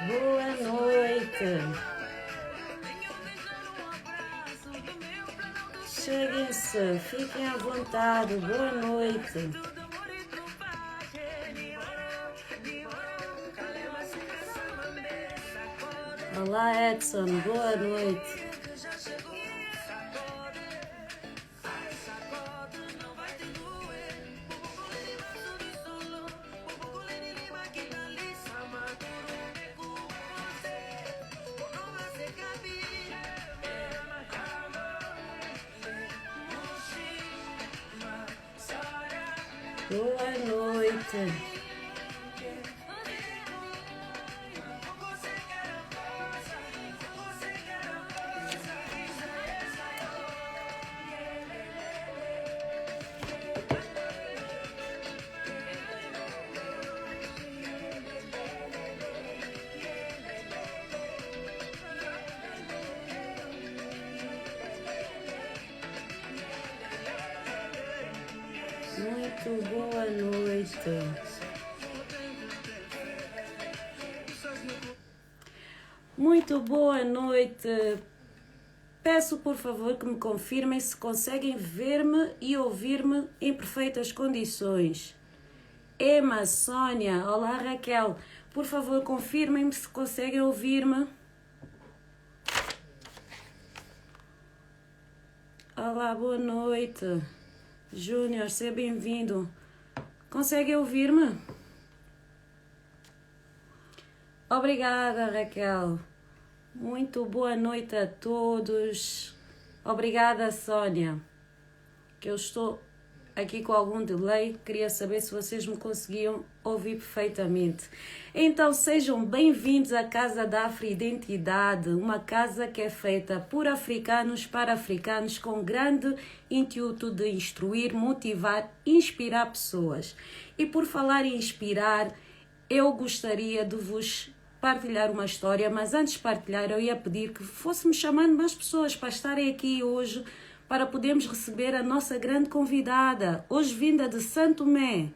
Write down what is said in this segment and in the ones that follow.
Boa noite. Cheguem-se, fiquem à vontade. Boa noite. Olá, Edson. Boa noite. Boa noite. Muito boa noite. Muito boa noite. Peço por favor que me confirmem se conseguem ver-me e ouvir-me em perfeitas condições. Emma, Sônia, olá Raquel. Por favor, confirmem-me se conseguem ouvir-me. Olá, boa noite. Júnior, seja bem-vindo. Consegue ouvir-me? Obrigada, Raquel. Muito boa noite a todos. Obrigada, Sônia. Que eu estou aqui com algum delay. Queria saber se vocês me conseguiam ouvir perfeitamente. Então, sejam bem-vindos à Casa da Afro-Identidade, uma casa que é feita por africanos para africanos com grande intuito de instruir, motivar, inspirar pessoas. E por falar em inspirar, eu gostaria de vos partilhar uma história, mas antes de partilhar eu ia pedir que fôssemos chamando mais pessoas para estarem aqui hoje, para podermos receber a nossa grande convidada, hoje vinda de Santo Tomé.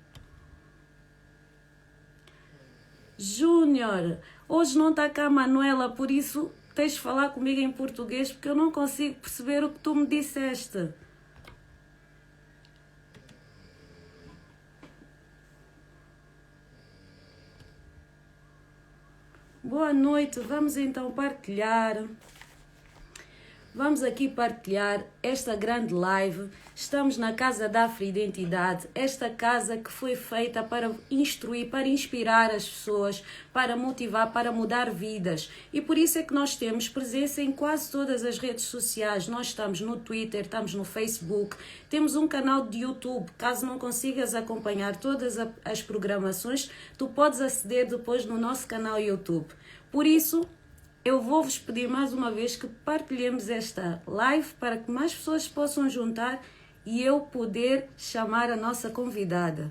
Júnior, hoje não está cá a Manuela, por isso tens de falar comigo em português, porque eu não consigo perceber o que tu me disseste. Boa noite, vamos então partilhar. Vamos aqui partilhar esta grande live. Estamos na Casa da Afro-Identidade, esta casa que foi feita para instruir, para inspirar as pessoas, para motivar, para mudar vidas. E por isso é que nós temos presença em quase todas as redes sociais. Nós estamos no Twitter, estamos no Facebook, temos um canal de YouTube. Caso não consigas acompanhar todas as programações, tu podes aceder depois no nosso canal YouTube. Por isso, eu vou-vos pedir mais uma vez que partilhemos esta live para que mais pessoas possam juntar e eu poder chamar a nossa convidada.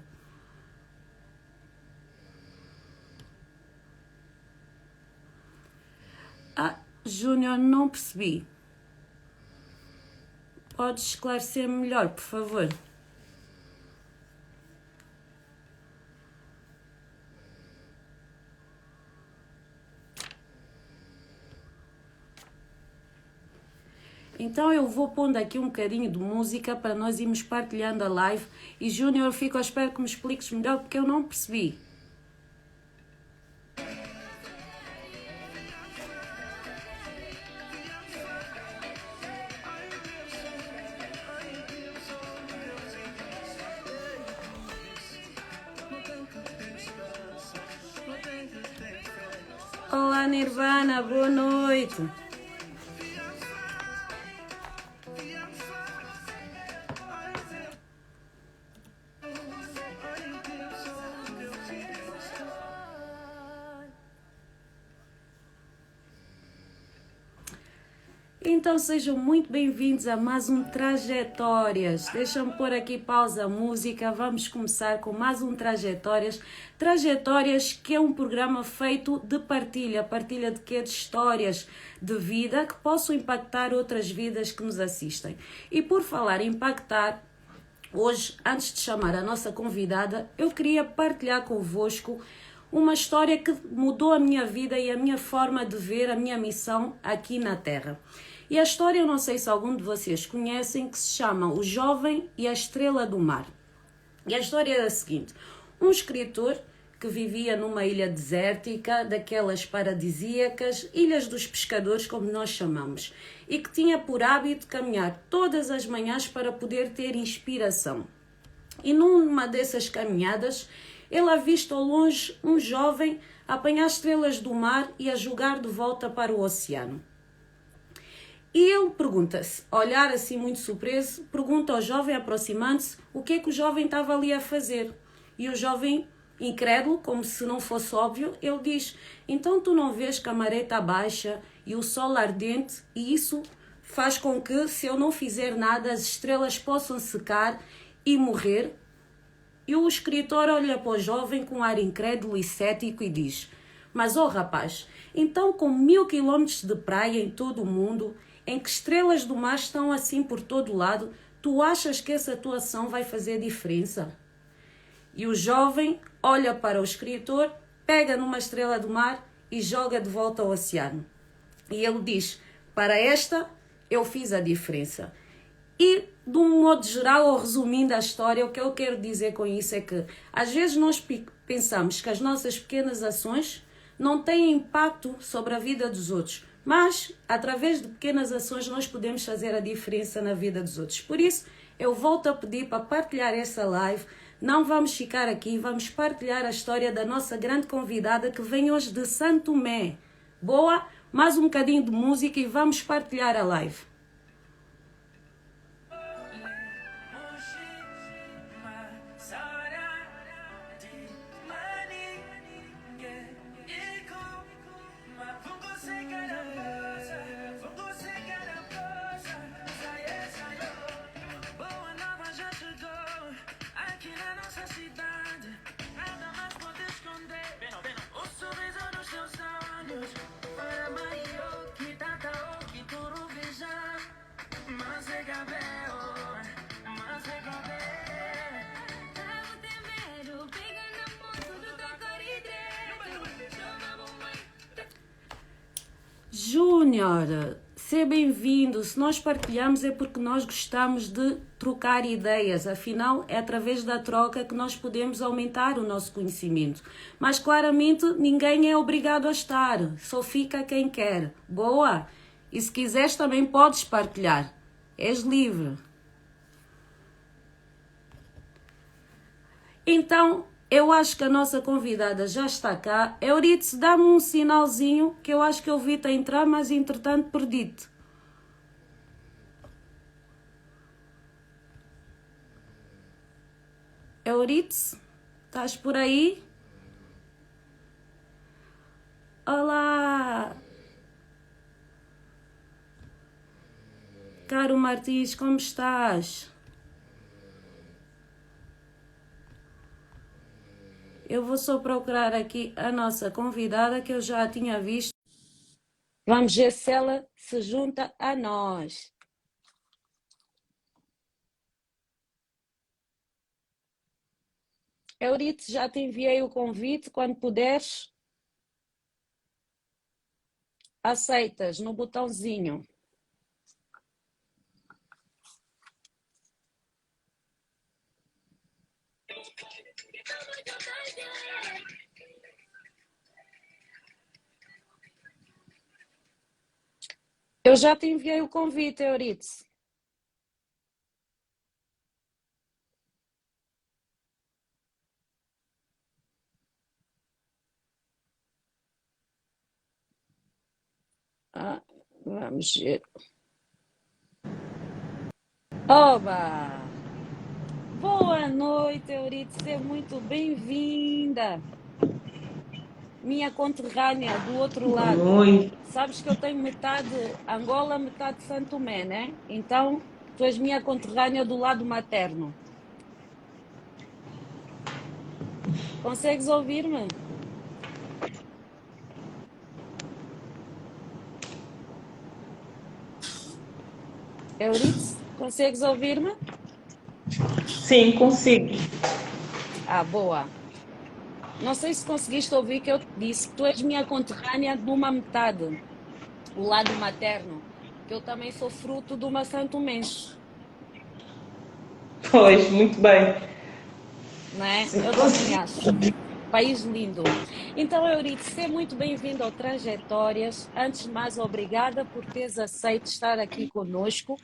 Júnior, não percebi. Podes esclarecer melhor, por favor? Então eu vou pondo aqui um bocadinho de música para nós irmos partilhando a live. E Júnior, eu fico à espera que me expliques melhor porque eu não percebi. Olá Nirvana, boa noite. Então sejam muito bem-vindos a mais um Trajetórias. Deixa-me pôr aqui pausa a música. Vamos começar com mais um Trajetórias. Trajetórias que é um programa feito de partilha. Partilha de quê? De histórias de vida que possam impactar outras vidas que nos assistem. E por falar em impactar, hoje, antes de chamar a nossa convidada, eu queria partilhar convosco uma história que mudou a minha vida e a minha forma de ver a minha missão aqui na Terra. E a história, eu não sei se algum de vocês conhecem, que se chama O Jovem e a Estrela do Mar. E a história é a seguinte: um escritor que vivia numa ilha desértica, daquelas paradisíacas, ilhas dos pescadores, como nós chamamos, e que tinha por hábito caminhar todas as manhãs para poder ter inspiração. E numa dessas caminhadas, ele avista ao longe um jovem a apanhar estrelas do mar e a jogar de volta para o oceano. E ele pergunta-se, olhar assim muito surpreso, pergunta ao jovem, aproximando-se, o que é que o jovem estava ali a fazer. E o jovem, incrédulo, como se não fosse óbvio, ele diz: então tu não vês que a maré está baixa e o sol ardente, e isso faz com que, se eu não fizer nada, as estrelas possam secar e morrer? E o escritor olha para o jovem com um ar incrédulo e cético e diz: mas, rapaz, então com 1000 quilómetros de praia em todo o mundo, em que estrelas do mar estão assim por todo lado, tu achas que essa tua ação vai fazer diferença? E o jovem olha para o escritor, pega numa estrela do mar e joga de volta ao oceano. E ele diz: para esta eu fiz a diferença. E, de um modo geral, ou resumindo a história, o que eu quero dizer com isso é que, às vezes, nós pensamos que as nossas pequenas ações não têm impacto sobre a vida dos outros, mas, através de pequenas ações, nós podemos fazer a diferença na vida dos outros. Por isso, eu volto a pedir para partilhar essa live. Não vamos ficar aqui, vamos partilhar a história da nossa grande convidada que vem hoje de Santo Tomé. Boa? Mais um bocadinho de música e vamos partilhar a live. Júnior, seja bem-vindo. Se nós partilhamos é porque nós gostamos de trocar ideias. Afinal, é através da troca que nós podemos aumentar o nosso conhecimento. Mas, claramente, ninguém é obrigado a estar. Só fica quem quer. Boa? E se quiseres também podes partilhar. És livre. Então, eu acho que a nossa convidada já está cá. Euridice, dá-me um sinalzinho que eu acho que eu vi-te a entrar, mas entretanto perdi-te. Euridice, estás por aí? Olá! Caro Martins, como estás? Eu vou só procurar aqui a nossa convidada que eu já a tinha visto. Vamos ver se ela se junta a nós. Euridice, já te enviei o convite. Quando puderes, aceitas no botãozinho. Eu já te enviei o convite, Euridice. Vamos ver. Oba! Boa noite, Euridice. Seja muito bem-vinda. Minha conterrânea do outro lado. Oi. Sabes que eu tenho metade Angola, metade Santo Tomé, né? Então, tu és minha conterrânea do lado materno. Consegues ouvir-me? Euridice, consegues ouvir-me? Sim, consigo. Boa. Não sei se conseguiste ouvir que eu te disse que tu és minha conterrânea de uma metade, o lado materno, que eu também sou fruto de uma santomense, Pois, muito bem. não é? Eu também acho. País lindo. Então, Euridice, seja muito bem-vindo ao Trajetórias. Antes de mais, obrigada por teres aceito estar aqui conosco.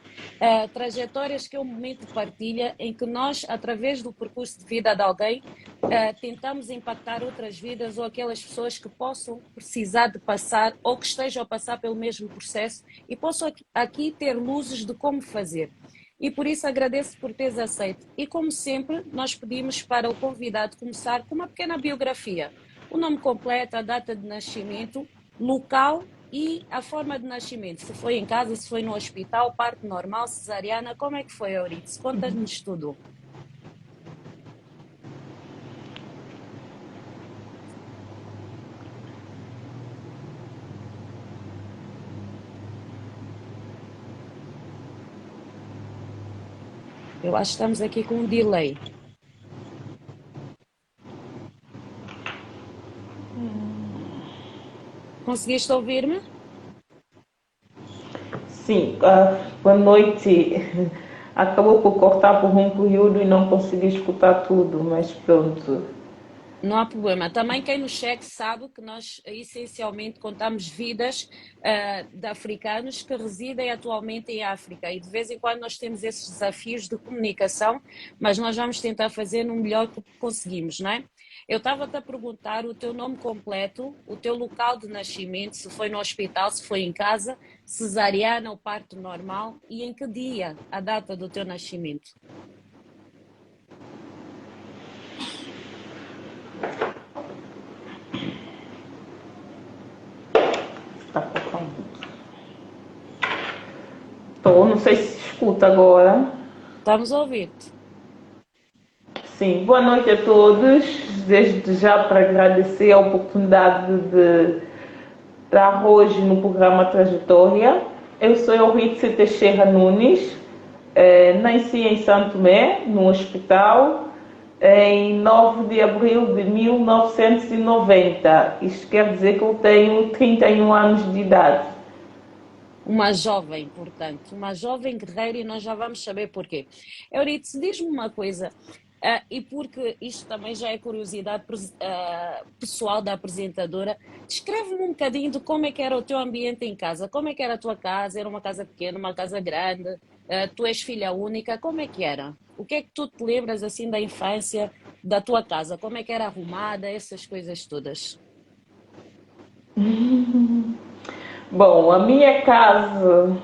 Trajetórias que é um momento de partilha em que nós, através do percurso de vida de alguém, tentamos impactar outras vidas ou aquelas pessoas que possam precisar de passar ou que estejam a passar pelo mesmo processo e possam aqui ter luzes de como fazer. E por isso agradeço por teres aceito. E como sempre, nós pedimos para o convidado começar com uma pequena biografia. O nome completo, a data de nascimento, local e a forma de nascimento. Se foi em casa, se foi no hospital, parto normal, cesariana, como é que foi, Euridice? Conta-nos tudo. Eu acho que estamos aqui com um delay. Conseguiste ouvir-me? Sim, boa noite. Acabou por cortar por um período e não consegui escutar tudo, mas pronto. Não há problema. Também quem nos segue sabe que nós essencialmente contamos vidas de africanos que residem atualmente em África e de vez em quando nós temos esses desafios de comunicação, mas nós vamos tentar fazer no melhor que conseguimos, não é? Eu estava-te a perguntar o teu nome completo, o teu local de nascimento, se foi no hospital, se foi em casa, cesariana ou parto normal e em que dia, a data do teu nascimento. Está cortando. Estou, não sei se escuta agora. Estamos a ouvir-te. Sim, boa noite a todos. Desde já para agradecer a oportunidade de estar hoje no programa Trajetória. Eu sou Euridice Teixeira Nunes, nasci em Santo Tomé, no hospital, em 9 de abril de 1990. Isto quer dizer que eu tenho 31 anos de idade. Uma jovem, portanto, uma jovem guerreira e nós já vamos saber porquê. Euridice, diz-me uma coisa, e porque isto também já é curiosidade pessoal da apresentadora, descreve-me um bocadinho de como é que era o teu ambiente em casa, como é que era a tua casa, era uma casa pequena, uma casa grande, tu és filha única, como é que era? O que é que tu te lembras assim da infância da tua casa? Como é que era arrumada, essas coisas todas? Bom, a minha casa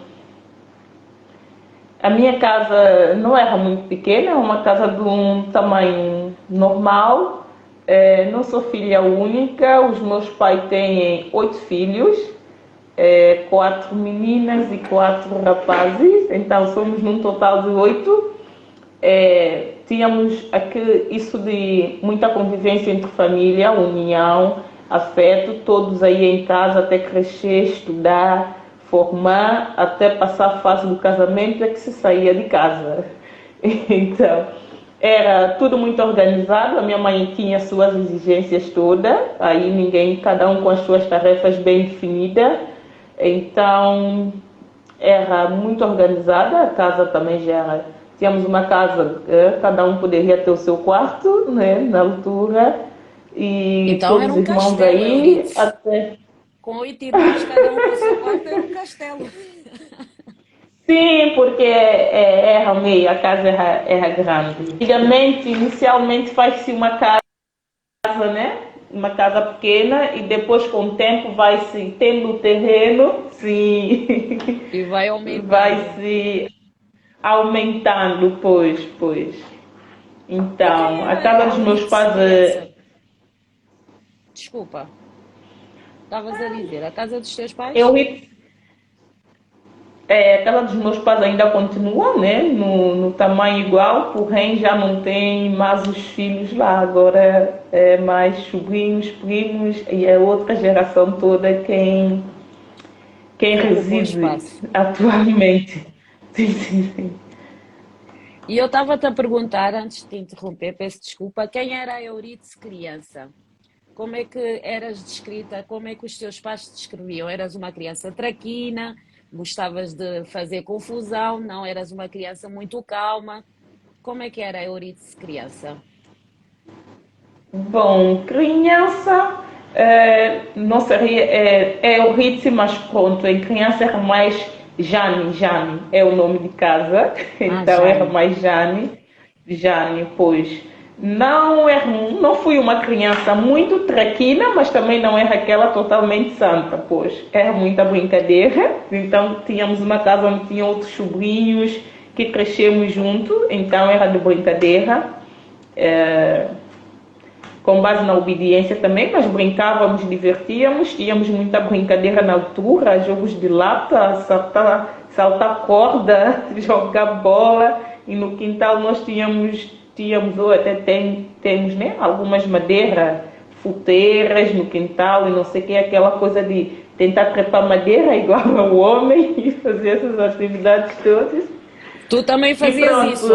não era muito pequena, é uma casa de um tamanho normal. Não sou filha única, os meus pais têm 8 filhos, 4 meninas e 4 rapazes, então somos num total de 8. Tínhamos isso de muita convivência entre família, união, afeto, todos aí em casa até crescer, estudar, formar, até passar a fase do casamento é que se saía de casa. Então, era tudo muito organizado, a minha mãe tinha suas exigências todas, aí ninguém, cada um com as suas tarefas bem definidas, então era muito organizada, a casa também já era. Tínhamos uma casa, cada um poderia ter o seu quarto, né, na altura, e Então todos era os um irmãos castelo, aí, Euridice. até. Com 8 irmãos, cada um com o seu quarto, era um castelo. Sim, porque era meio, a casa era grande. Antigamente, inicialmente faz-se uma casa, né? Uma casa pequena e depois com o tempo vai-se tendo o terreno, sim, E vai aumentando. vai-se aumentando, pois. E quem Então, a era casa dos meus Euridice pais criança? Desculpa, estavas a dizer, a casa dos teus pais? a casa dos meus pais ainda continua, né? No tamanho igual, porém já não tem mais os filhos lá, agora é mais sobrinhos, primos e é outra geração toda quem Que ocupam reside espaço. atualmente. Sim. E eu estava-te a perguntar, antes de te interromper, peço desculpa, quem era a Euridice criança? Como é que eras descrita? Como é que os teus pais te descreviam? Eras uma criança traquina? Gostavas de fazer confusão? Não eras uma criança muito calma? Como é que era a Euridice criança? Bom, criança, não seria, é o ritmo, mas pronto, em criança era mais Jane, Jane é o nome de casa, Ah, então era Jane. mais Jane, Jane, pois. Não fui uma criança muito traquina, mas também não era aquela totalmente santa, pois era muita brincadeira. Então tínhamos uma casa onde tinha outros sobrinhos que crescemos junto, então era de brincadeira. Eh, com base na obediência também, mas brincávamos, divertíamos, tínhamos muita brincadeira na altura, jogos de lata, saltar corda, jogar bola, e no quintal nós tínhamos ou até temos, né, algumas madeiras, futeiras no quintal e não sei o que, aquela coisa de tentar trepar madeira igual ao homem e fazer essas atividades todas. Tu também E fazias pronto, isso?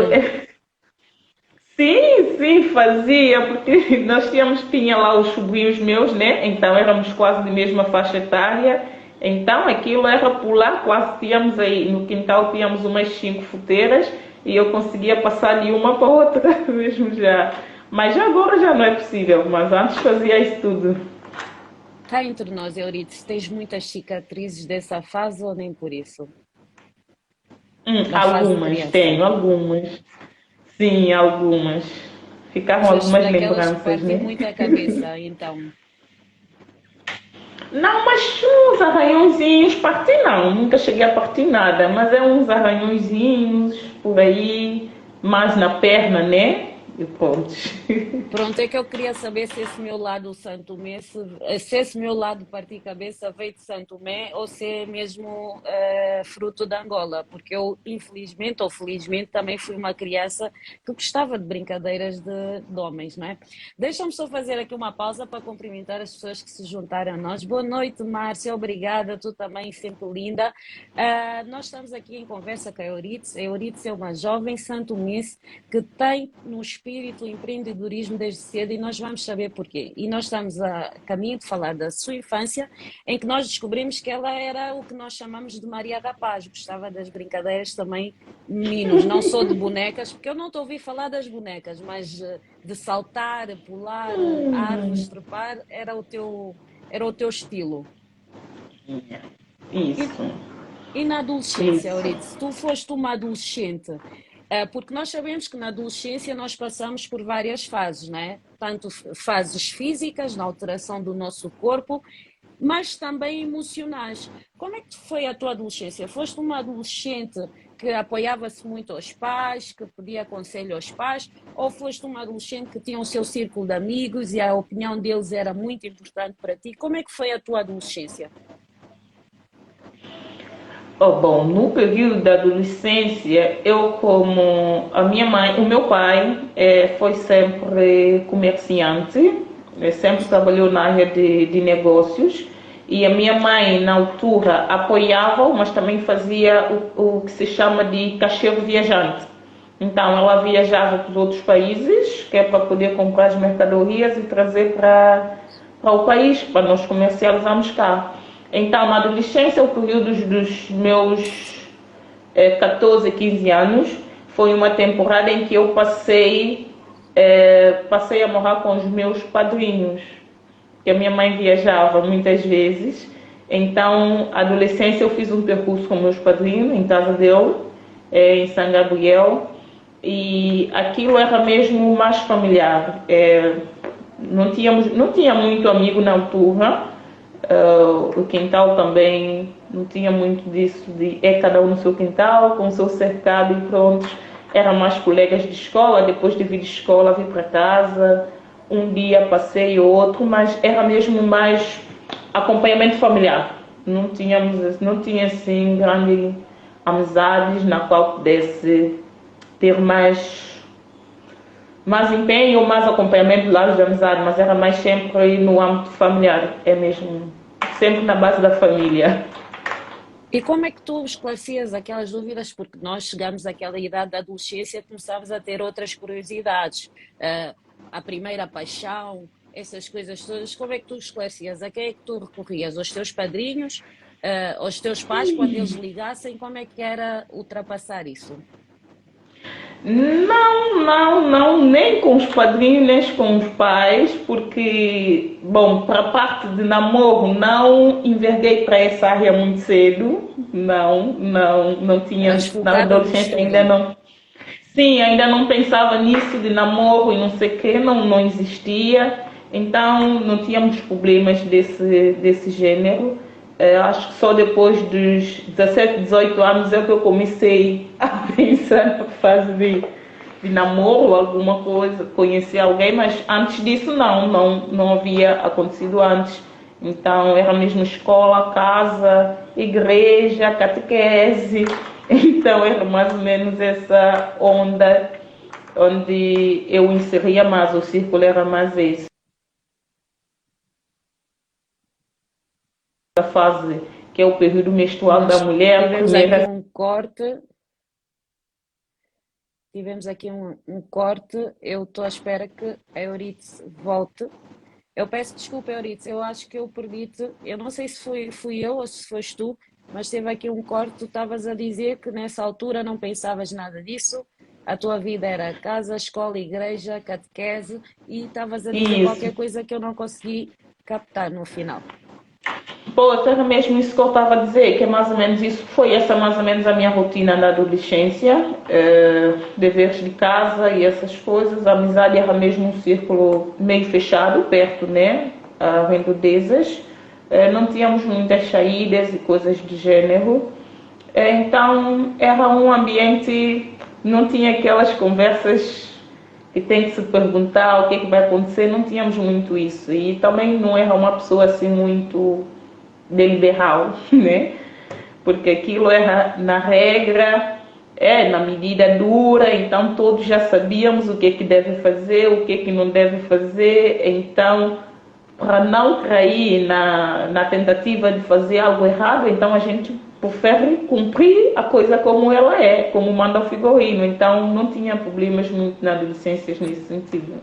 sim, sim, fazia, porque nós tinha lá os sobrinhos meus, né? Então éramos quase de mesma faixa etária. Então aquilo era pular, quase tínhamos aí, no quintal tínhamos umas 5 futeiras e eu conseguia passar ali uma para outra mesmo já. Mas agora já não é possível, mas antes fazia isso tudo. Cá entre nós, Euridice, tens muitas cicatrizes dessa fase ou nem por isso? Da fase de Algumas, criança? tenho algumas. Sim, algumas. Ficaram Foste algumas daquelas que lembranças, partiu né? muito a cabeça, então. Não, mas uns arranhõezinhos, parti não, nunca cheguei a partir nada, mas é uns arranhõezinhos por aí, mais na perna, né? E pronto. Pronto, é que eu queria saber se esse meu lado Santo Tomé, se esse meu lado partir cabeça veio de Santo Tomé ou se é mesmo fruto de Angola, porque eu, infelizmente ou felizmente, também fui uma criança que gostava de brincadeiras de homens, não é? Deixa-me só fazer aqui uma pausa para cumprimentar as pessoas que se juntaram a nós. Boa noite, Márcia, obrigada, tu também, sempre linda. Nós estamos aqui em conversa com a Euridice. A Euridice é uma jovem santomense que tem no espírito o empreendedorismo desde cedo e nós vamos saber porquê. E nós estamos a caminho de falar da sua infância, em que nós descobrimos que ela era o que nós chamamos de Maria da Paz, gostava das brincadeiras também, meninos. Não sou de bonecas, porque eu não estou a ouvir falar das bonecas, mas de saltar, pular, árvores, trepar, era o teu estilo. E, Isso, e na adolescência, isso. Euridice, tu foste uma adolescente, porque nós sabemos que na adolescência nós passamos por várias fases, né? Tanto fases físicas, na alteração do nosso corpo, mas também emocionais. Como é que foi a tua adolescência? Foste uma adolescente que apoiava-se muito aos pais, que pedia conselho aos pais, ou foste uma adolescente que tinha o seu círculo de amigos e a opinião deles era muito importante para ti? Como é que foi a tua adolescência? Oh, bom, no período da adolescência, eu como a minha mãe, o meu pai foi sempre comerciante, sempre trabalhou na área de negócios e a minha mãe na altura apoiava, mas também fazia o que se chama de caixeiro viajante. Então ela viajava para os outros países, que é para poder comprar as mercadorias e trazer para o país, para nós comercializarmos cá. Então, na adolescência, o período dos meus 14, 15 anos, foi uma temporada em que eu passei a morar com os meus padrinhos, que a minha mãe viajava muitas vezes. Então, na adolescência, eu fiz um percurso com meus padrinhos em casa dele, em São Gabriel, e aquilo era mesmo mais familiar. Não tinha muito amigo na altura, o quintal também não tinha muito disso de cada um no seu quintal, com o seu cercado e pronto. Era mais colegas de escola, depois de vir de escola, vir para casa, um dia passeio, outro, mas era mesmo mais acompanhamento familiar. Não tinha assim grandes amizades na qual pudesse ter mais empenho ou mais acompanhamento do lado de amizade, mas era mais sempre no âmbito familiar, é mesmo sempre na base da família. E como é que tu esclarecias aquelas dúvidas? Porque nós chegamos àquela idade da adolescência e começámos a ter outras curiosidades. A primeira paixão, essas coisas todas, como é que tu esclarecias? A quem é que tu recorrias? Aos teus padrinhos? Aos teus pais, quando eles ligassem, como é que era ultrapassar isso? Não, não, não, nem com os padrinhos, nem com os pais, porque, bom, para a parte de namoro, não enverguei para essa área muito cedo, não tinha, Eras na focada no adolescência ainda estudo. não, sim, ainda não pensava nisso de namoro e não sei o quê, não existia, então não tínhamos problemas desse gênero. Acho que só depois dos 17, 18 anos é que eu comecei a pensar na fase de namoro, alguma coisa, conhecer alguém, mas antes disso não havia acontecido antes. Então era mesmo escola, casa, igreja, catequese. Então era mais ou menos essa onda onde eu inseria mais, o círculo era mais esse. A fase que é o período menstrual da Nós mulher, tivemos aqui primeira. um corte, tivemos aqui um corte. Eu estou à espera que a Euridice volte. Eu peço desculpa, Euridice, eu acho que eu perdi-te. Eu não sei se fui eu ou se foste tu, mas teve aqui um corte. Tu estavas a dizer que nessa altura não pensavas nada disso. A tua vida era casa, escola, igreja, catequese e estavas a dizer Isso. qualquer coisa que eu não consegui captar no final. Pô, era mesmo isso que eu estava a dizer, que é mais ou menos isso, foi essa mais ou menos a minha rotina na adolescência, deveres de casa e essas coisas, a amizade era mesmo um círculo meio fechado, perto, né, a Redondezas, não tínhamos muitas saídas e coisas do gênero, então era um ambiente, não tinha aquelas conversas que tem que se perguntar o que é que vai acontecer, não tínhamos muito isso, e também não era uma pessoa assim muito de liberal, né? Porque aquilo era na regra, na medida dura, então todos já sabíamos o que é que deve fazer, o que é que não deve fazer, então para não cair na tentativa de fazer algo errado, então a gente prefere cumprir a coisa como ela é, como manda o figurino, então não tinha problemas muito na adolescência nesse sentido.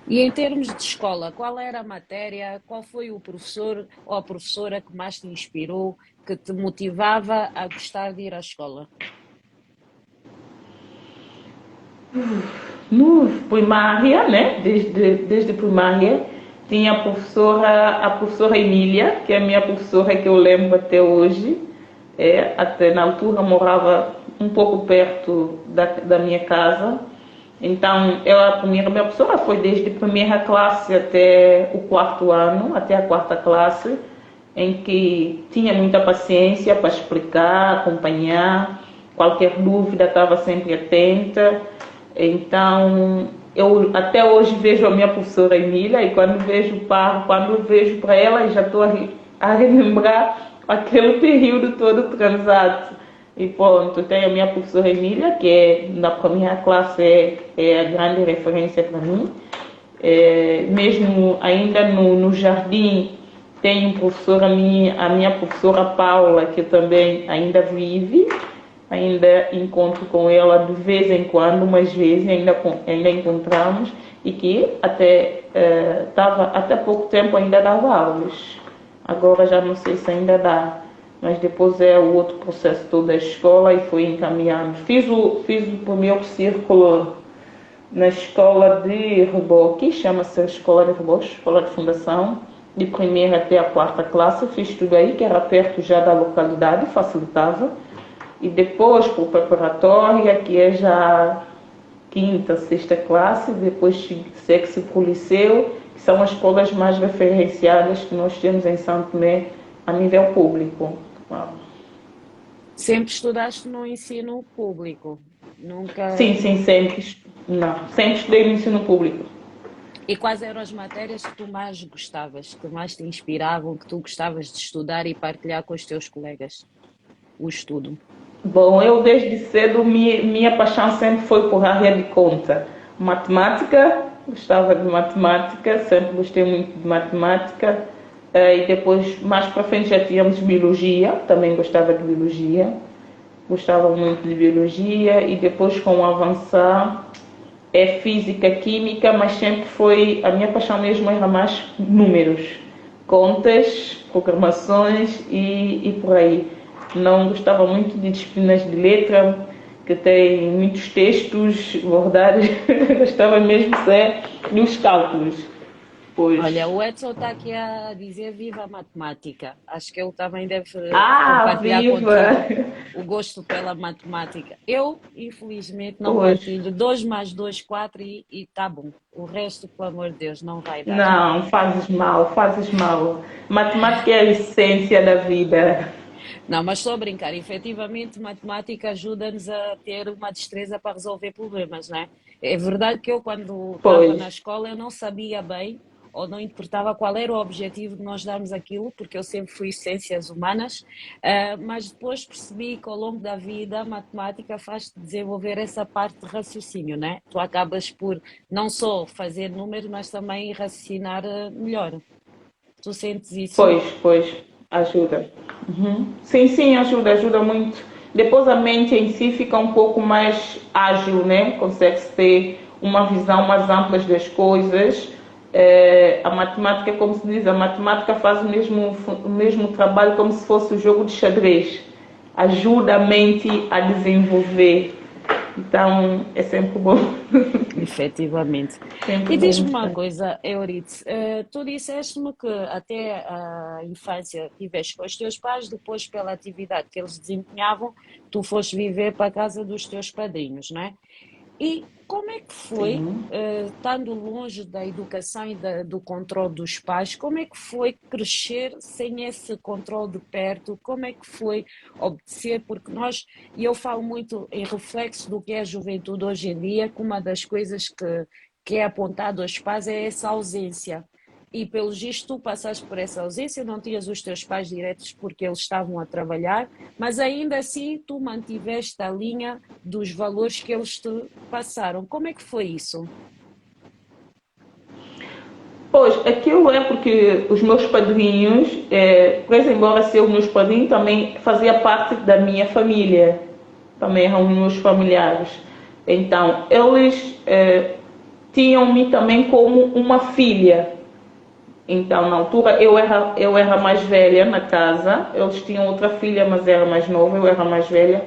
E em termos de escola, qual era a matéria, qual foi o professor ou a professora que mais te inspirou, que te motivava a gostar de ir à escola? No primária, né? Desde primária, tinha a professora Emília, que é a minha professora que eu lembro até hoje. Até na altura morava um pouco perto da minha casa. Então, minha professora foi desde a primeira classe até o quarto ano, até a quarta classe, em que tinha muita paciência para explicar, acompanhar, qualquer dúvida estava sempre atenta. Então, eu até hoje vejo a minha professora Emília e quando vejo para ela, já estou a relembrar aquele período todo transato. E pronto, tenho a minha professora Emília, que na primeira classe é a grande referência para mim. Mesmo ainda no jardim, tenho a minha professora Paula, que também ainda vive, ainda encontro com ela de vez em quando, umas vezes ainda encontramos, e que até pouco tempo ainda dava aulas. Agora já não sei se ainda dá, mas depois é o outro processo todo da escola e fui encaminhando. Fiz o primeiro círculo na escola de Reboque, chama-se Escola de Reboque, Escola de Fundação, de primeira até a quarta classe, fiz tudo aí, que era perto já da localidade, facilitava. E depois para o preparatória, que é já quinta, sexta classe, depois segue-se para o liceu, que são as escolas mais referenciadas que nós temos em São Tomé a nível público. Sempre estudaste no ensino público, nunca. Sim, sim, sempre. Não, sempre estudei no ensino público. E quais eram as matérias que tu mais gostavas, que mais te inspiravam, que tu gostavas de estudar e partilhar com os teus colegas? O estudo. Bom, eu desde cedo, minha paixão sempre foi por área de conta. Matemática, gostava de matemática, sempre gostei muito de matemática. E depois, mais para frente, já tínhamos biologia, também gostava de biologia. Gostava muito de biologia e depois com o avançar é física, química, mas sempre foi, a minha paixão mesmo era mais números, contas, programações e por aí. Não gostava muito de disciplinas de letra, que tem muitos textos, verdade, gostava mesmo dos cálculos. Olha, Pois. o Edson está aqui a dizer viva a matemática. Acho que ele também deve Ah, compartilhar viva! contigo o gosto pela matemática. Eu, infelizmente, não Pois. partilho. 2 mais 2, 4 e tá bom. O resto, pelo amor de Deus, não vai dar. Não, fazes mal, fazes mal. Matemática é a essência da vida. Não, mas estou a brincar. Efetivamente, matemática ajuda-nos a ter uma destreza para resolver problemas, não é? É verdade que eu, quando estava Pois, na escola, eu não sabia bem ou não interpretava qual era o objetivo de nós darmos aquilo, porque eu sempre fui ciências humanas, mas depois percebi que ao longo da vida a matemática faz-te desenvolver essa parte de raciocínio, né? Tu acabas por não só fazer números, mas também raciocinar melhor. Tu sentes isso? pois, ajuda. Uhum. Sim, sim, ajuda, ajuda muito. Depois a mente em si fica um pouco mais ágil, né? Consegue-se ter uma visão mais ampla das coisas. A matemática, como se diz, a matemática faz o mesmo trabalho como se fosse o jogo de xadrez. Ajuda a mente a desenvolver. Então, é sempre bom. Efetivamente. Sempre E bom diz-me uma mostrar. coisa, Euridice, tu disseste-me que até a infância tiveste com os teus pais, depois pela atividade que eles desempenhavam, tu foste viver para a casa dos teus padrinhos, não é? E como é que foi, Sim. estando longe da educação e do controle dos pais, como é que foi crescer sem esse controle de perto? Como é que foi obedecer? Porque nós, e eu falo muito em reflexo do que é a juventude hoje em dia, que uma das coisas que é apontado aos pais é essa ausência. E pelo visto tu passaste por essa ausência, não tinhas os teus pais diretos porque eles estavam a trabalhar, mas ainda assim tu mantiveste a linha dos valores que eles te passaram. Como é que foi isso? Pois, aquilo é porque os meus padrinhos, pois embora ser os meus padrinhos, também fazia parte da minha família, também eram meus familiares. Então, eles tinham-me também como uma filha. Então, na altura, eu era mais velha na casa, eles tinham outra filha, mas era mais nova, eu era mais velha,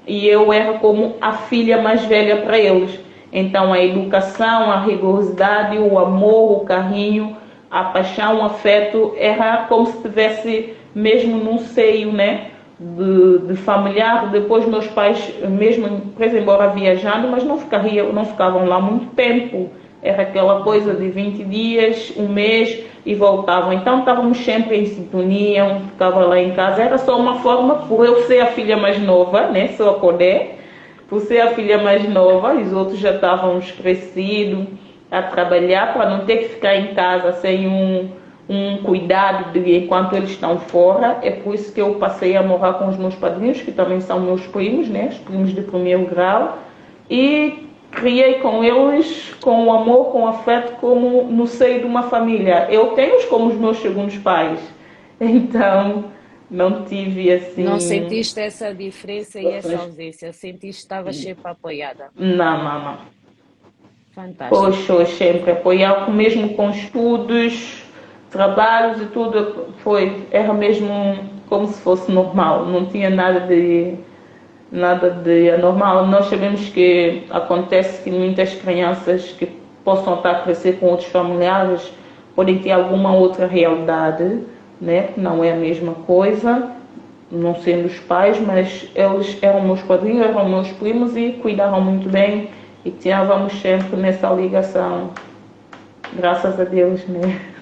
e eu era como a filha mais velha para eles. Então, a educação, a rigorosidade, o amor, o carinho, a paixão, o afeto, era como se estivesse mesmo num seio, né? De familiar. Depois, meus pais, mesmo, por embora viajando, mas não ficavam lá muito tempo. Era aquela coisa de 20 dias, um mês e voltavam. Então estávamos sempre em sintonia, um ficava lá em casa. Era só uma forma, por eu ser a filha mais nova, né? Sou a Codé, por ser a filha mais nova, os outros já estávamos crescidos a trabalhar para não ter que ficar em casa sem um cuidado de enquanto eles estão fora. É por isso que eu passei a morar com os meus padrinhos, que também são meus primos, né? Os primos de primeiro grau. E criei com eles com o amor, com o afeto, como no seio de uma família. Eu tenho-os como os meus segundos pais. Então, não tive Não assim. sentiste essa diferença e essa ausência? Sentiste que estavas sempre apoiada? Não, não, não. Fantástico. Pois, hoje sempre apoiar, mesmo com estudos, trabalhos e tudo, era mesmo como se fosse normal, não tinha nada de anormal. Nós sabemos que acontece que muitas crianças que possam estar a crescer com outros familiares podem ter alguma outra realidade, né? Não é a mesma coisa, não sendo os pais, mas eles eram meus padrinhos, eram meus primos e cuidavam muito bem e tínhamos sempre nessa ligação, graças a Deus, né?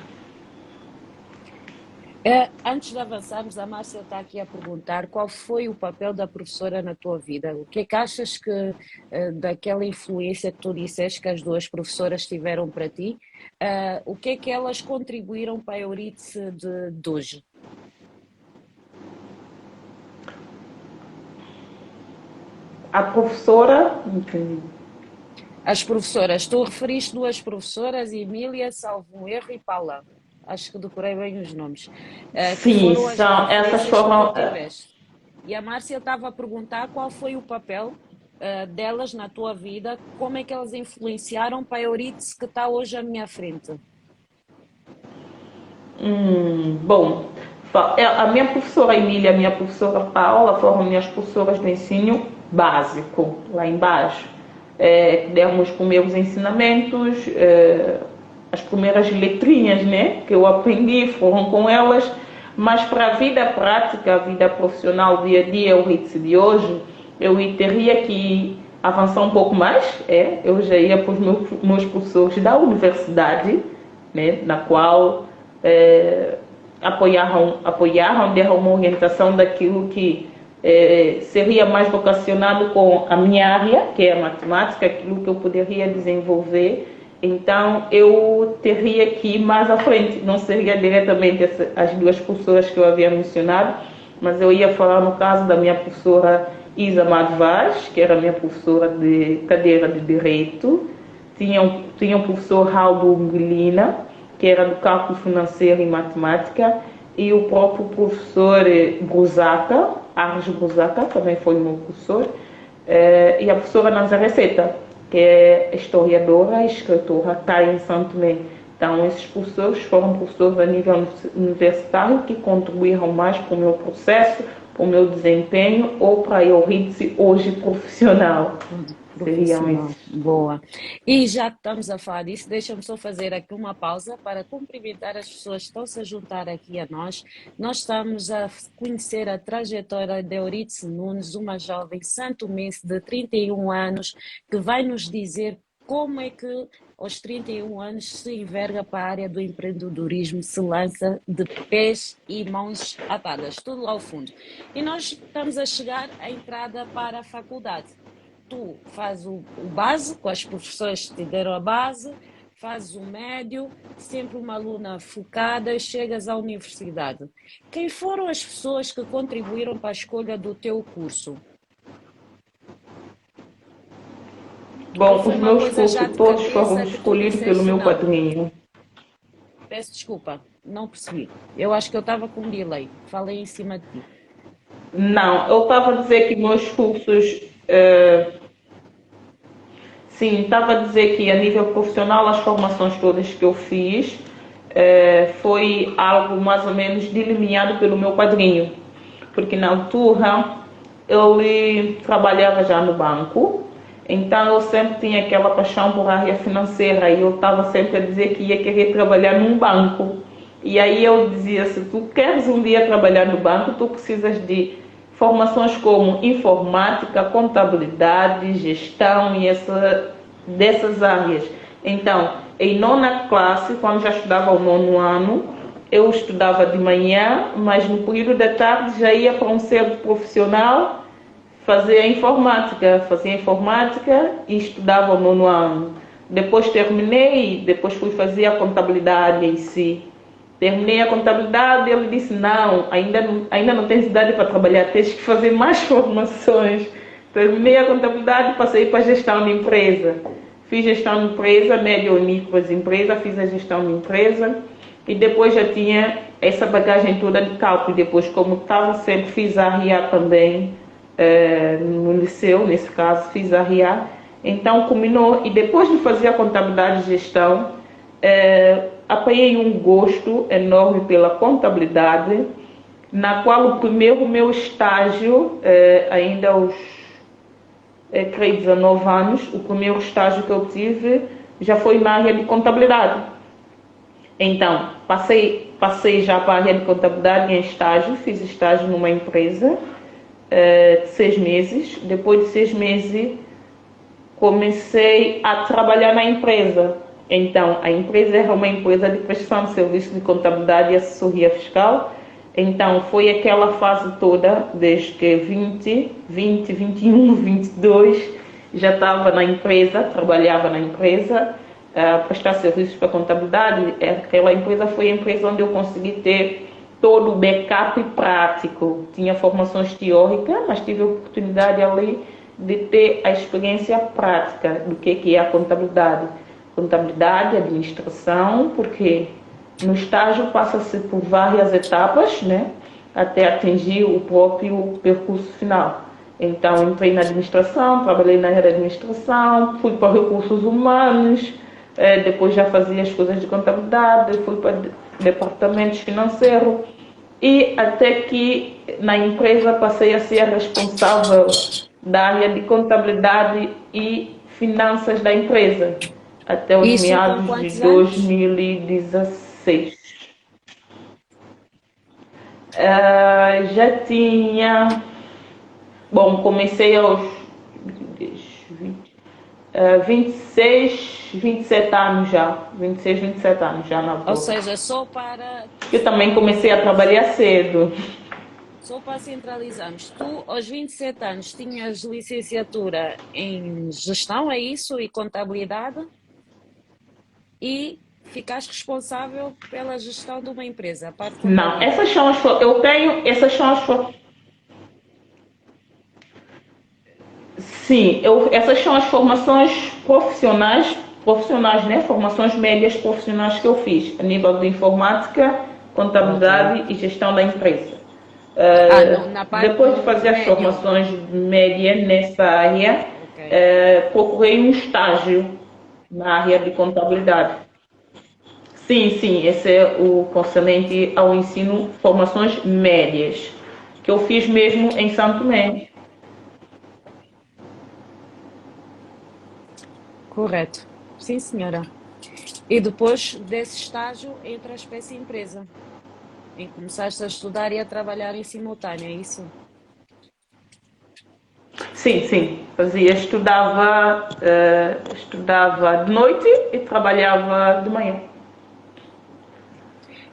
Antes de avançarmos, a Márcia está aqui a perguntar qual foi o papel da professora na tua vida. O que é que achas que, daquela influência que tu disseste que as duas professoras tiveram para ti, o que é que elas contribuíram para a Euridice de hoje? A professora, entendi. As professoras, tu referiste duas professoras, Emília, salvo um erro, e Paula. Acho que decorei bem os nomes. Que Sim, foram as são, essas influências que tu foram. tiveste. E a Márcia estava a perguntar qual foi o papel, delas na tua vida, como é que elas influenciaram para a Euridice que está hoje à minha frente? Bom, a minha professora Emília e a minha professora Paula foram minhas professoras do ensino básico, lá embaixo. Demos os primeiros ensinamentos, as primeiras letrinhas, né, que eu aprendi foram com elas, mas para a vida prática, a vida profissional, dia a dia, o RITS de hoje, eu teria que avançar um pouco mais. Eu já ia para os meus professores da universidade, né, na qual apoiaram, deram uma orientação daquilo que seria mais vocacionado com a minha área, que é a matemática, aquilo que eu poderia desenvolver. Então, eu teria que ir mais à frente, não seria diretamente as duas professoras que eu havia mencionado, mas eu ia falar no caso da minha professora Isa Vaz, que era minha professora de cadeira de Direito. Tinha o professor Raul Melina, que era do cálculo financeiro e matemática, e o próprio professor Brusaca, Arles Brusaca, também foi meu professor, e a professora Nazaré Seta, que é historiadora e escritora, está em Santo Tomé. Então, esses professores foram professores a nível universitário que contribuíram mais para o meu processo, para o meu desempenho ou para a Euridice hoje profissional. Profissional. Boa. E já que estamos a falar disso, deixa-me só fazer aqui uma pausa para cumprimentar as pessoas que estão-se a juntar aqui a nós. Nós estamos a conhecer a trajetória de Euridice Nunes, uma jovem santomense de 31 anos, que vai nos dizer como é que aos 31 anos se enverga para a área do empreendedorismo, se lança de pés e mãos atadas, tudo lá ao fundo. E nós estamos a chegar à entrada para a faculdade. Tu fazes o básico, as professoras te deram a base, fazes o médio, sempre uma aluna focada, chegas à universidade. Quem foram as pessoas que contribuíram para a escolha do teu curso? Bom, os meus cursos todos foram escolhidos pelo meu padrinho. Peço desculpa, não percebi. Eu acho que eu estava com um delay. Falei em cima de ti. Não, eu estava a dizer que meus cursos... Sim, estava a dizer que a nível profissional as formações todas que eu fiz foi algo mais ou menos delineado pelo meu padrinho. Porque na altura ele trabalhava já no banco, então eu sempre tinha aquela paixão por área financeira e eu estava sempre a dizer que ia querer trabalhar num banco. E aí eu dizia, se tu queres um dia trabalhar no banco, tu precisas de formações como informática, contabilidade, gestão e dessas áreas. Então, em nona classe, quando já estudava o nono ano, eu estudava de manhã, mas no período da tarde já ia para um centro profissional fazia informática e estudava o nono ano. Depois terminei, depois fui fazer a contabilidade em si. Terminei a contabilidade e ele disse, não, ainda não tens idade para trabalhar, tens que fazer mais formações. Terminei a contabilidade e passei para a gestão de empresa. Fiz gestão de empresa, média ou micro empresa, fiz a gestão de empresa e depois já tinha essa bagagem toda de cálculo. Depois, como estava sempre, fiz a RIA também, no liceu, nesse caso, fiz a RIA. Então, combinou e depois de fazer a contabilidade e gestão, apanhei um gosto enorme pela contabilidade, na qual o primeiro meu estágio, ainda aos creio 19 anos, o primeiro estágio que eu tive já foi na área de contabilidade. Então, passei já para a área de contabilidade em estágio, fiz estágio numa empresa de 6 meses. Depois de 6 meses, comecei a trabalhar na empresa. Então, a empresa era uma empresa de prestação de serviço de contabilidade e assessoria fiscal. Então, foi aquela fase toda, desde que 20, 21, 22, já estava na empresa, trabalhava na empresa, a prestar serviços para contabilidade. Aquela empresa foi a empresa onde eu consegui ter todo o backup prático. Tinha formações teóricas, mas tive a oportunidade ali de ter a experiência prática do que é a contabilidade. Contabilidade, administração, porque no estágio passa-se por várias etapas, né, até atingir o próprio percurso final. Então entrei na administração, trabalhei na área de administração, fui para recursos humanos, depois já fazia as coisas de contabilidade, fui para departamentos financeiros e até que na empresa passei a ser responsável da área de contabilidade e finanças da empresa até os Isso com meados de quantos anos? 2016. Já tinha. Bom, comecei aos 26, 27 anos já. 26, 27 anos já na Ou altura. seja, só para Eu também comecei a centralizarmos. trabalhar cedo. Só para centralizarmos, tu aos 27 anos tinhas licenciatura em gestão, é isso, e contabilidade, e ficaste responsável pela gestão de uma empresa, a parte Não, contábil. essas são as. Eu tenho. Essas são as. Sim, essas são as formações profissionais, né? Formações médias profissionais que eu fiz, a nível de informática, Ok. contabilidade e gestão da empresa. Na parte Depois de no fazer as médio. formações média nessa área, Ok. procurei um estágio na área de contabilidade. Sim, sim, esse é o concernente ao ensino, formações médias, que eu fiz mesmo em Santo Tomé. Correto. Sim, senhora. E depois desse estágio entras para essa empresa, em que começaste a estudar e a trabalhar em simultâneo, é isso? Sim, sim, fazia, estudava de noite e trabalhava de manhã.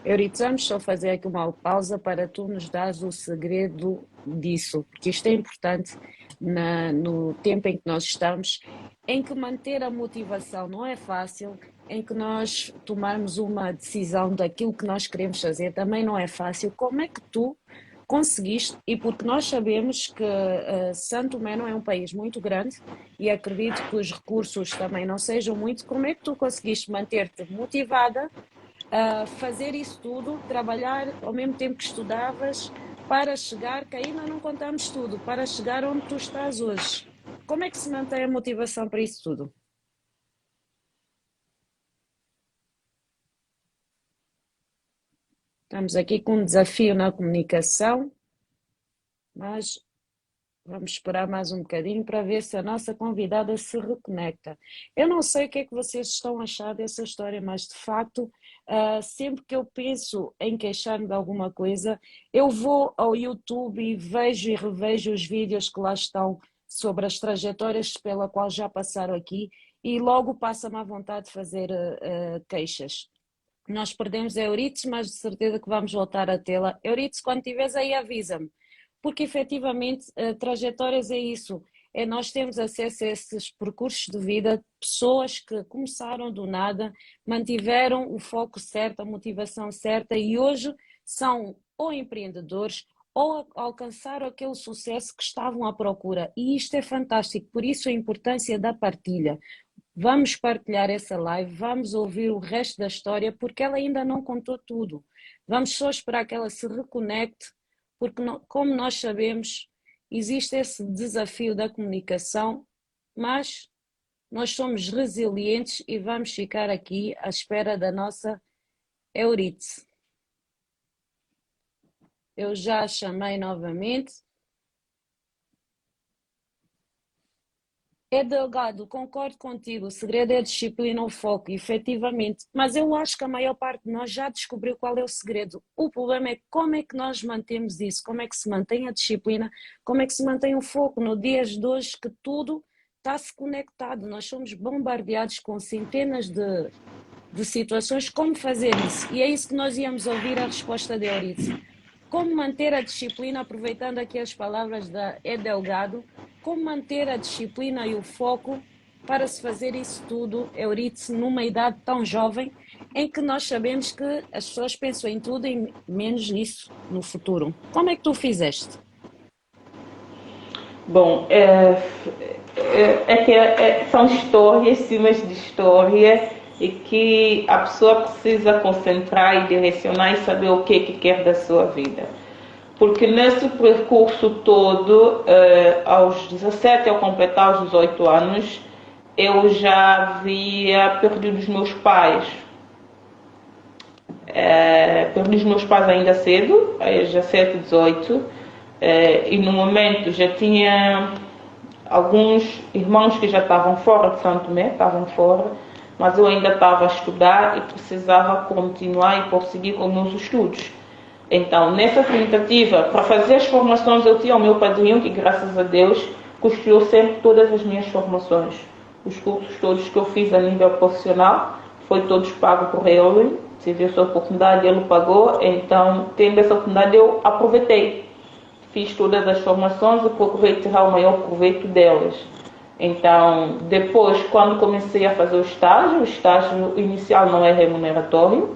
Eurico, vamos só fazer aqui uma pausa para tu nos dares o segredo disso, porque isto é importante no tempo em que nós estamos, em que manter a motivação não é fácil, em que nós tomarmos uma decisão daquilo que nós queremos fazer também não é fácil. Como é que tu conseguiste? E porque nós sabemos que Santo Tomé não é um país muito grande e acredito que os recursos também não sejam muito, como é que tu conseguiste manter-te motivada a fazer isso tudo, trabalhar ao mesmo tempo que estudavas, para chegar, que ainda não contamos tudo, para chegar onde tu estás hoje? Como é que se mantém a motivação para isso tudo? Estamos aqui com um desafio na comunicação, mas vamos esperar mais um bocadinho para ver se a nossa convidada se reconecta. Eu não sei o que é que vocês estão a achar dessa história, mas de facto, sempre que eu penso em queixar-me de alguma coisa, eu vou ao YouTube e vejo e revejo os vídeos que lá estão sobre as trajetórias pela qual já passaram aqui e logo passa-me à vontade de fazer queixas. Nós perdemos a Eurites, mas de certeza que vamos voltar a tê-la. Eurites, quando estiveres aí, avisa-me, porque efetivamente trajetórias é isso, é nós temos acesso a esses percursos de vida, pessoas que começaram do nada, mantiveram o foco certo, a motivação certa e hoje são ou empreendedores ou alcançaram aquele sucesso que estavam à procura. E isto é fantástico, por isso a importância da partilha. Vamos partilhar essa live, vamos ouvir o resto da história, porque ela ainda não contou tudo. Vamos só esperar que ela se reconecte, porque, como nós sabemos, existe esse desafio da comunicação, mas nós somos resilientes e vamos ficar aqui à espera da nossa Euridice. Eu já a chamei novamente. É Delgado, concordo contigo, o segredo é a disciplina, o foco, efetivamente, mas eu acho que a maior parte de nós já descobriu qual é o segredo. O problema é como é que nós mantemos isso, como é que se mantém a disciplina, como é que se mantém o foco no dias de hoje que tudo está-se conectado, nós somos bombardeados com centenas de situações, como fazer isso? E é isso que nós íamos ouvir a resposta de Euridice. Como manter a disciplina, aproveitando aqui as palavras da Delgado, como manter a disciplina e o foco para se fazer isso tudo, Euridice, numa idade tão jovem, em que nós sabemos que as pessoas pensam em tudo e menos nisso no futuro. Como é que tu fizeste? Bom, são histórias, cimas de história, e que a pessoa precisa concentrar e direcionar e saber o que quer da sua vida. Porque nesse percurso todo, aos 17, ao completar os 18 anos, eu já havia perdido os meus pais. Perdi os meus pais ainda cedo, já 7, 18, e no momento já tinha alguns irmãos que já estavam fora de Santo Tomé, mas eu ainda estava a estudar e precisava continuar e prosseguir com meus estudos. Então, nessa tentativa, para fazer as formações, eu tinha o meu padrinho, que graças a Deus custeou sempre todas as minhas formações. Os cursos todos que eu fiz a nível profissional, foi todos pagos por ele. Tive essa oportunidade, ele pagou, então, tendo essa oportunidade, eu aproveitei. Fiz todas as formações e procurei tirar o maior proveito delas. Então, depois, quando comecei a fazer o estágio inicial não é remuneratório,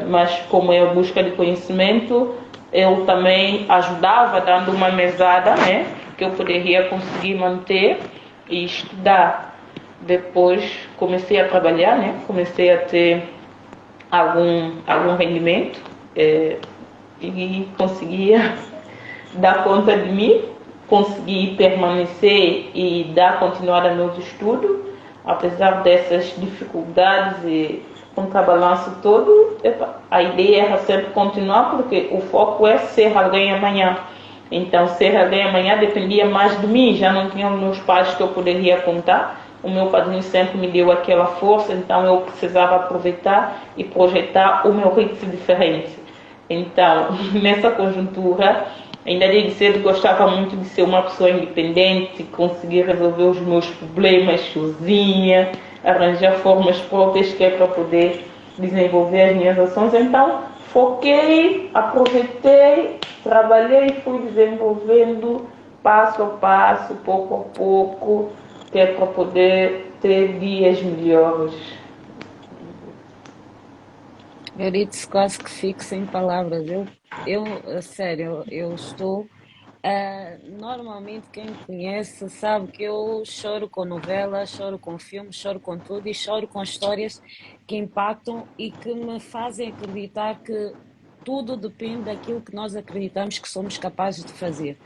mas como é a busca de conhecimento, eu também ajudava dando uma mesada, né, que eu poderia conseguir manter e estudar. Depois comecei a trabalhar, né, comecei a ter algum rendimento e conseguia dar conta de mim, consegui permanecer e dar continuidade aos meus estudos, apesar dessas dificuldades e contrabalanço todo. A ideia era sempre continuar, porque o foco é ser alguém amanhã. Então, ser alguém amanhã dependia mais de mim, já não tinha meus pais que eu poderia contar. O meu padrinho sempre me deu aquela força, então eu precisava aproveitar e projetar o meu ritmo diferente. Então, nessa conjuntura, ainda desde cedo gostava muito de ser uma pessoa independente, conseguir resolver os meus problemas sozinha, arranjar formas próprias que é para poder desenvolver as minhas ações. Então, foquei, aproveitei, trabalhei e fui desenvolvendo passo a passo, pouco a pouco, que é para poder ter dias melhores. Euridice, quase que fico sem palavras. Sério, eu estou. Normalmente, quem me conhece sabe que eu choro com novelas, choro com filmes, choro com tudo e choro com histórias que impactam e que me fazem acreditar que tudo depende daquilo que nós acreditamos que somos capazes de fazer.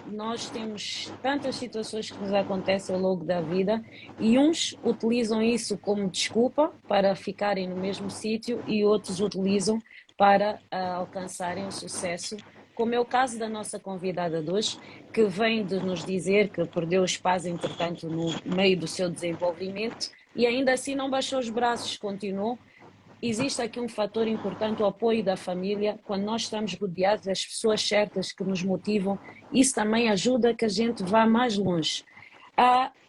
Nós temos tantas situações que nos acontecem ao longo da vida e uns utilizam isso como desculpa para ficarem no mesmo sítio e outros utilizam para alcançarem o sucesso, como é o caso da nossa convidada de hoje, que vem de nos dizer que perdeu os pais, entretanto, no meio do seu desenvolvimento e ainda assim não baixou os braços, continuou. Existe aqui um fator importante, o apoio da família. Quando nós estamos rodeados das pessoas certas que nos motivam, isso também ajuda que a gente vá mais longe.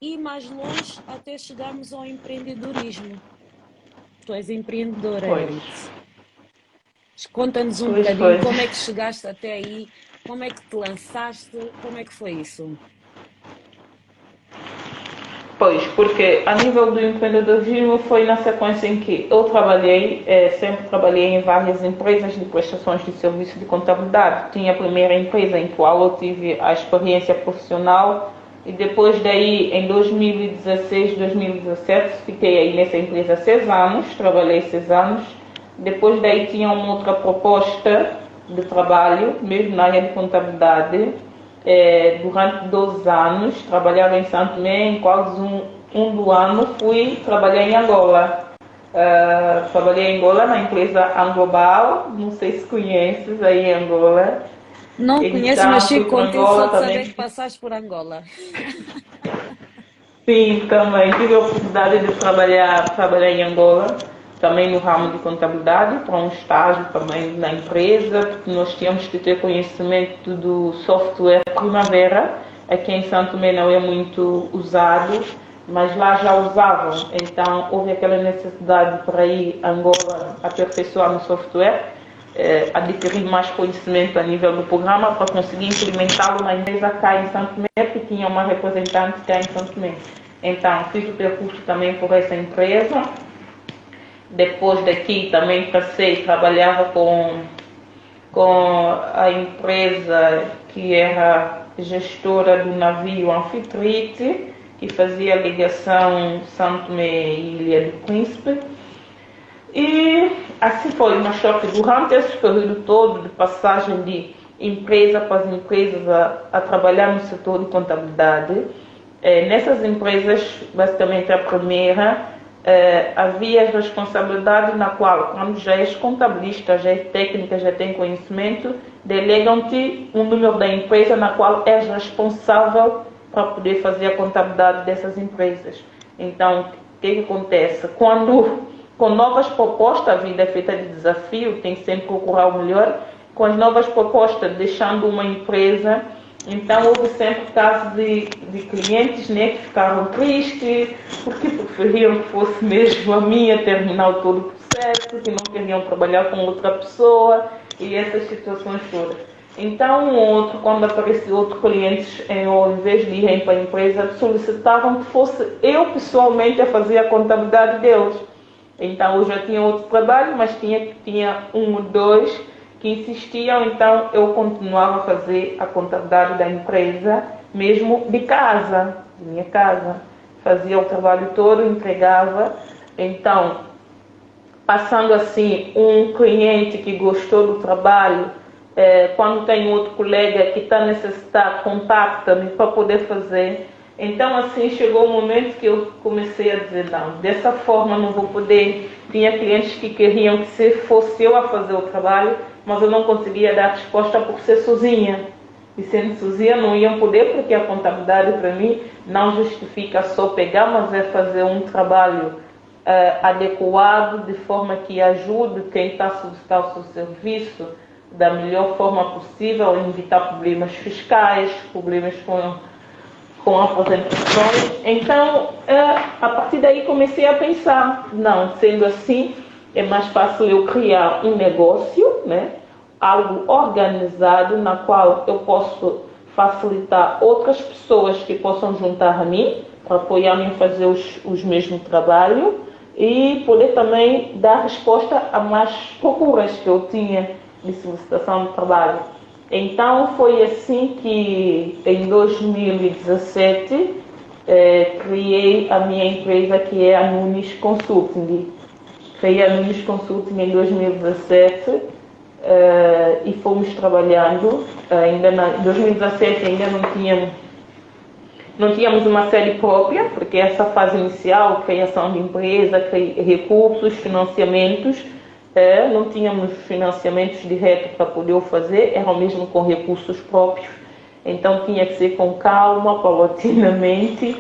E mais longe até chegarmos ao empreendedorismo. Tu és empreendedora, Euridice. Conta-nos um bocadinho como é que chegaste até aí, como é que te lançaste, como é que foi isso? Pois, porque a nível do empreendedorismo foi na sequência em que eu trabalhei, sempre trabalhei em várias empresas de prestações de serviço de contabilidade. Tinha a primeira empresa em qual eu tive a experiência profissional e depois daí, em 2016, 2017, fiquei aí nessa empresa 6 anos, trabalhei 6 anos. Depois daí tinha uma outra proposta de trabalho, mesmo na área de contabilidade. Durante 12 anos, trabalhava em Santo Tomé, em quase um do ano fui trabalhar em Angola. Trabalhei em Angola na empresa Anglobal, não sei se conheces aí em Angola. Não conheço, mas fico contigo só de saber que passaste por Angola. Sim, também tive a oportunidade de trabalhar em Angola, também no ramo de contabilidade, para um estágio também na empresa, porque nós tínhamos que ter conhecimento do software Primavera. Aqui em Santo Tomé não é muito usado, mas lá já usavam. Então houve aquela necessidade para ir a Angola aperfeiçoar no software, adquirir mais conhecimento a nível do programa para conseguir implementá-lo na empresa cá em Santo Tomé, que tinha uma representante cá em Santo Tomé. Então fiz o percurso também por essa empresa. Depois daqui também passei, trabalhava com a empresa que era gestora do navio Anfitrite, que fazia ligação Santo Tomé e Ilha do Príncipe. E assim foi, mas só que durante esse período todo de passagem de empresa para as empresas a trabalhar no setor de contabilidade, nessas empresas, basicamente a primeira, havia responsabilidade na qual, quando já és contabilista, já és técnica, já tem conhecimento, delegam-te um número da empresa na qual és responsável para poder fazer a contabilidade dessas empresas. Então, o que acontece? Quando com novas propostas, a vida é feita de desafio, tem que sempre procurar o melhor. Com as novas propostas, deixando uma empresa, então houve sempre casos de clientes, né, que ficaram tristes, porque preferiam que fosse mesmo a minha terminar todo o processo, que não queriam trabalhar com outra pessoa, e essas situações todas. Então, quando apareceu outro cliente, ao invés de irem para a empresa, solicitavam que fosse eu pessoalmente a fazer a contabilidade deles. Então, eu já tinha outro trabalho, mas tinha um ou dois que insistiam, então eu continuava a fazer a contabilidade da empresa, mesmo de casa, de minha casa. Fazia o trabalho todo, entregava. Então, passando assim, um cliente que gostou do trabalho, quando tem outro colega que está a necessitar, contacta-me para poder fazer. Então, assim, chegou o momento que eu comecei a dizer, não, dessa forma não vou poder. Tinha clientes que queriam que fosse eu a fazer o trabalho, mas eu não conseguia dar resposta por ser sozinha. E sendo sozinha não iam poder, porque a contabilidade para mim não justifica só pegar, mas é fazer um trabalho adequado, de forma que ajude quem está a solicitar o seu serviço da melhor forma possível, evitar problemas fiscais, problemas com aposentações. Então, a partir daí comecei a pensar, não, sendo assim, é mais fácil eu criar um negócio, né? Algo organizado, na qual eu posso facilitar outras pessoas que possam juntar a mim, para apoiar-me em fazer os mesmos trabalhos, e poder também dar resposta a mais procuras que eu tinha de solicitação de trabalho. Então, foi assim que em 2017 criei a minha empresa, que é a Nunes Consulting. Criei a Nunes Consulting em 2017 e fomos trabalhando. Em 2017 ainda não tínhamos uma série própria, porque essa fase inicial, criação de empresa, recursos, financiamentos, não tínhamos financiamentos diretos para poder o fazer, era mesmo com recursos próprios. Então tinha que ser com calma, paulatinamente.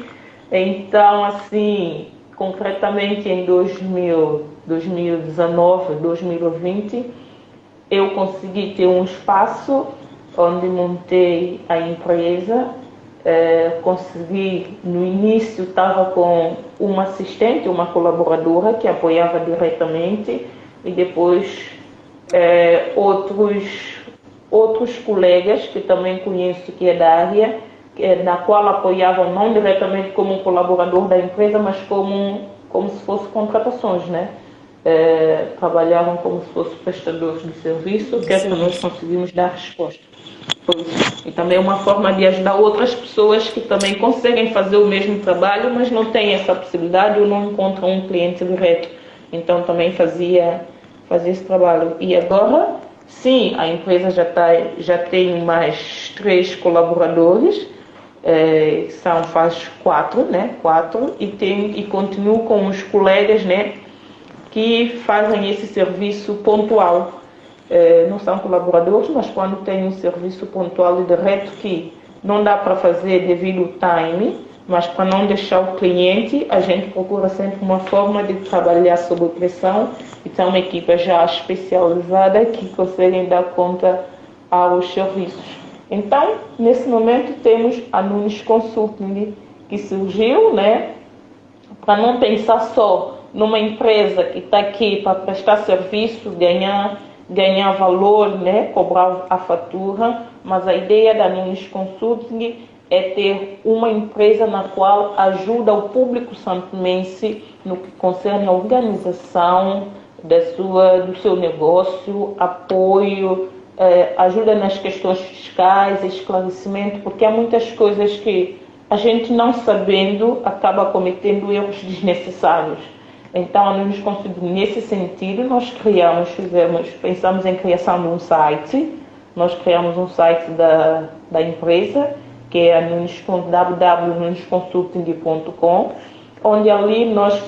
Então, assim, concretamente em 2019, 2020, eu consegui ter um espaço onde montei a empresa. Consegui, no início estava com uma assistente, uma colaboradora que apoiava diretamente, e depois outros colegas que também conheço, que é da área, na qual apoiavam não diretamente como colaborador da empresa, mas como se fosse contratações, né? Trabalhavam como se fossem prestadores de serviço, que é para nós conseguimos dar resposta. E também é uma forma de ajudar outras pessoas que também conseguem fazer o mesmo trabalho, mas não têm essa possibilidade ou não encontram um cliente direto. Então também fazia esse trabalho. E agora, sim, a empresa já tem mais 3 colaboradores, faz 4, né? 4, e continuo com os colegas, né, que fazem esse serviço pontual. Não são colaboradores, mas quando tem um serviço pontual e direto que não dá para fazer devido ao time, mas para não deixar o cliente, a gente procura sempre uma forma de trabalhar sob pressão, e tem uma equipa já especializada que conseguem dar conta aos serviços. Então, nesse momento temos a Nunes Consulting, que surgiu, né, para não pensar só numa empresa que está aqui para prestar serviço, ganhar valor, né, cobrar a fatura, mas a ideia da Nunes Consulting é ter uma empresa na qual ajuda o público santomense no que concerne a organização do seu negócio, apoio, ajuda nas questões fiscais, esclarecimento, porque há muitas coisas que a gente, não sabendo, acaba cometendo erros desnecessários. Então, a Nunes Consulting, nesse sentido, nós pensamos em criação de um site. Nós criamos um site da empresa, que é a www.nunesconsulting.com, onde ali nós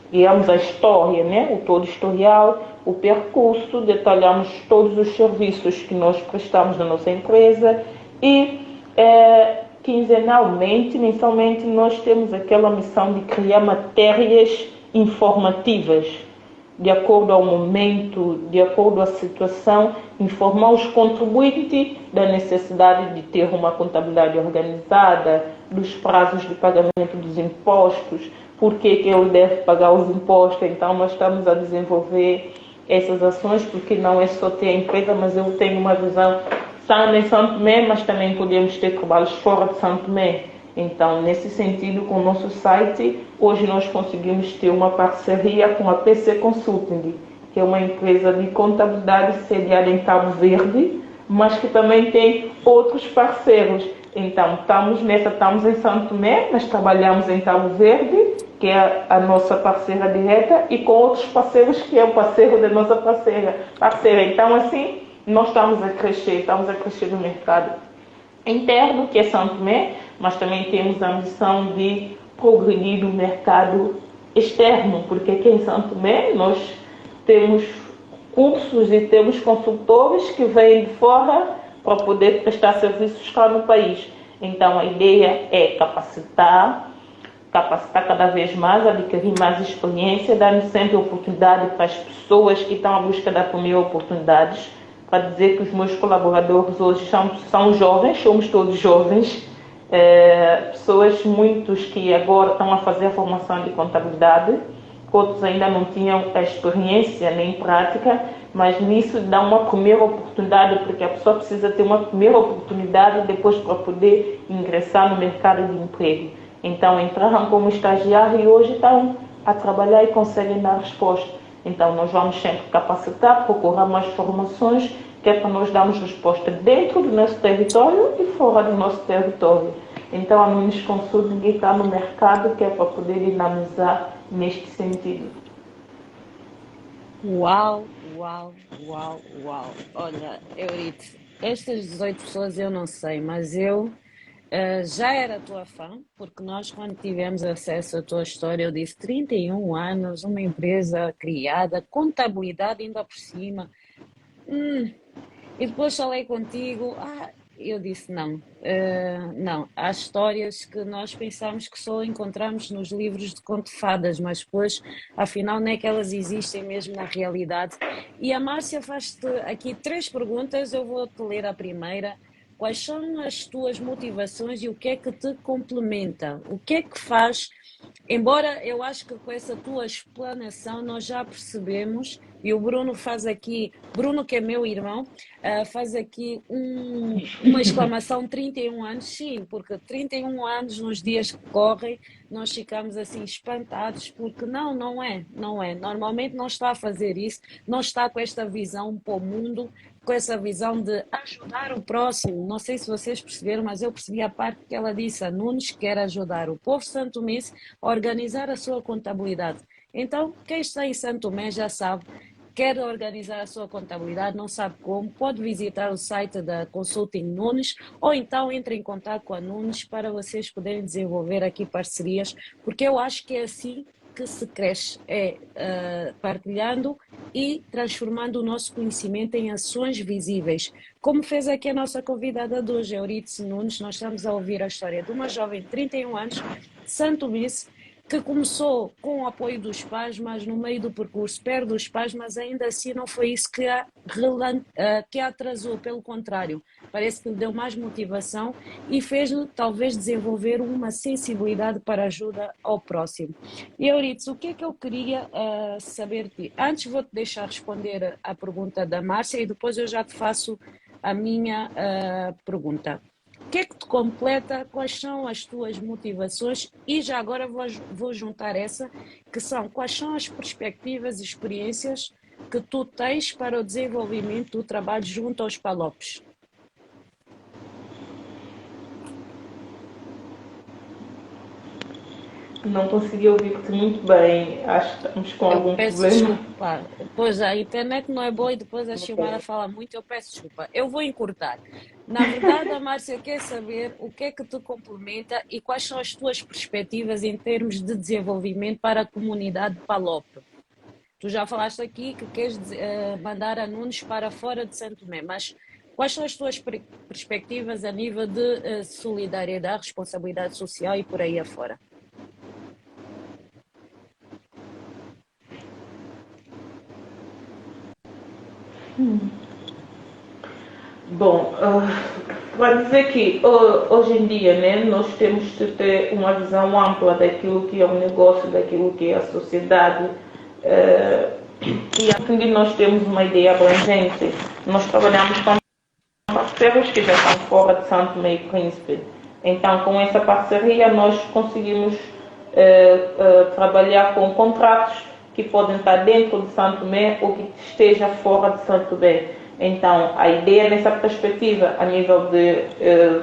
criamos a história, né? O todo historial, o percurso, detalhamos todos os serviços que nós prestamos na nossa empresa e quinzenalmente, mensalmente, nós temos aquela missão de criar matérias informativas, de acordo ao momento, de acordo à situação, informar os contribuintes da necessidade de ter uma contabilidade organizada, dos prazos de pagamento dos impostos, por que ele deve pagar os impostos. Então, nós estamos a desenvolver essas ações, porque não é só ter a empresa, mas eu tenho uma visão em São Tomé, mas também podemos ter trabalhos fora de São Tomé. Então, nesse sentido, com o nosso site, hoje nós conseguimos ter uma parceria com a PC Consulting, que é uma empresa de contabilidade sediada em Cabo Verde, mas que também tem outros parceiros. Então, estamos em São Tomé, mas trabalhamos em Cabo Verde, que é a nossa parceira direta, e com outros parceiros, que é o parceiro da nossa parceira. Então, assim, nós estamos a crescer no mercado interno, que é São Tomé, mas também temos a missão de progredir no mercado externo, porque aqui em São Tomé nós temos cursos e temos consultores que vêm de fora para poder prestar serviços cá no país. Então a ideia é capacitar cada vez mais, adquirir mais experiência, dando sempre oportunidade para as pessoas que estão à busca da primeira oportunidades, para dizer que os meus colaboradores hoje são jovens, somos todos jovens, pessoas, muitos que agora estão a fazer a formação de contabilidade, outros ainda não tinham a experiência nem prática, mas nisso dá uma primeira oportunidade, porque a pessoa precisa ter uma primeira oportunidade depois para poder ingressar no mercado de emprego. Então entraram como estagiário e hoje estão a trabalhar e conseguem dar resposta. Então nós vamos sempre capacitar, procurar mais formações, que é para nós darmos resposta dentro do nosso território e fora do nosso território. Então a Nunes Consulting está no mercado, que é para poder dinamizar neste sentido. Uau, uau, uau, uau. Olha, Euridice, estas 18 pessoas eu não sei, mas eu já era tua fã, porque nós, quando tivemos acesso à tua história, eu disse 31 anos, uma empresa criada, contabilidade ainda por cima. E depois falei contigo, eu disse não, não, há histórias que nós pensamos que só encontramos nos livros de conto de fadas, mas depois, afinal, não é que elas existem mesmo na realidade. E a Márcia faz-te aqui 3 perguntas, eu vou-te ler a primeira. Quais são as tuas motivações e o que é que te complementa? O que é que faz? Embora eu acho que com essa tua explanação nós já percebemos, e o Bruno faz aqui, Bruno que é meu irmão, faz aqui uma exclamação, 31 anos, sim, porque 31 anos nos dias que correm, nós ficamos assim espantados, porque não é, normalmente não está a fazer isso, não está com esta visão para o mundo, com essa visão de ajudar o próximo. Não sei se vocês perceberam, mas eu percebi a parte que ela disse, a Nunes quer ajudar o povo santomense a organizar a sua contabilidade. Então, quem está em Santo Tomé já sabe, quer organizar a sua contabilidade, não sabe como, pode visitar o site da Consulting Nunes ou então entre em contato com a Nunes para vocês poderem desenvolver aqui parcerias, porque eu acho que é assim que se cresce, partilhando e transformando o nosso conhecimento em ações visíveis. Como fez aqui a nossa convidada de hoje, Euridice Nunes, nós estamos a ouvir a história de uma jovem de 31 anos, santomense, que começou com o apoio dos pais, mas no meio do percurso perde os pais, mas ainda assim não foi isso que a atrasou, pelo contrário, parece que lhe deu mais motivação e fez-lhe talvez desenvolver uma sensibilidade para a ajuda ao próximo. E Euridice, o que é que eu queria saber de ti? Antes vou-te deixar responder a pergunta da Márcia e depois eu já te faço a minha pergunta. O que é que te completa? Quais são as tuas motivações? E já agora vou juntar essa, que são quais são as perspectivas e experiências que tu tens para o desenvolvimento do trabalho junto aos PALOPs? Não consegui ouvir-te muito bem. Acho que estamos com Eu algum peço problema. desculpa. Pois a internet não é boa e depois a Ok. Xiomara fala muito, eu peço desculpa. Eu vou encurtar. Na verdade, a Márcia quer saber o que é que te complementa e quais são as tuas perspectivas em termos de desenvolvimento para a comunidade de Palop. Tu já falaste aqui que queres mandar alunos para fora de Santo Tomé, mas quais são as tuas perspectivas a nível de solidariedade, responsabilidade social e por aí afora? Bom, para dizer que hoje em dia, né, nós temos de ter uma visão ampla daquilo que é o negócio, daquilo que é a sociedade, e a fim de nós termos uma ideia abrangente, nós trabalhamos com parceiros que já estão fora de Santo Tomé e Príncipe. Então, com essa parceria, nós conseguimos trabalhar com contratos que podem estar dentro de Santo Tomé ou que esteja fora de Santo Tomé. Então, a ideia nessa perspectiva, a nível de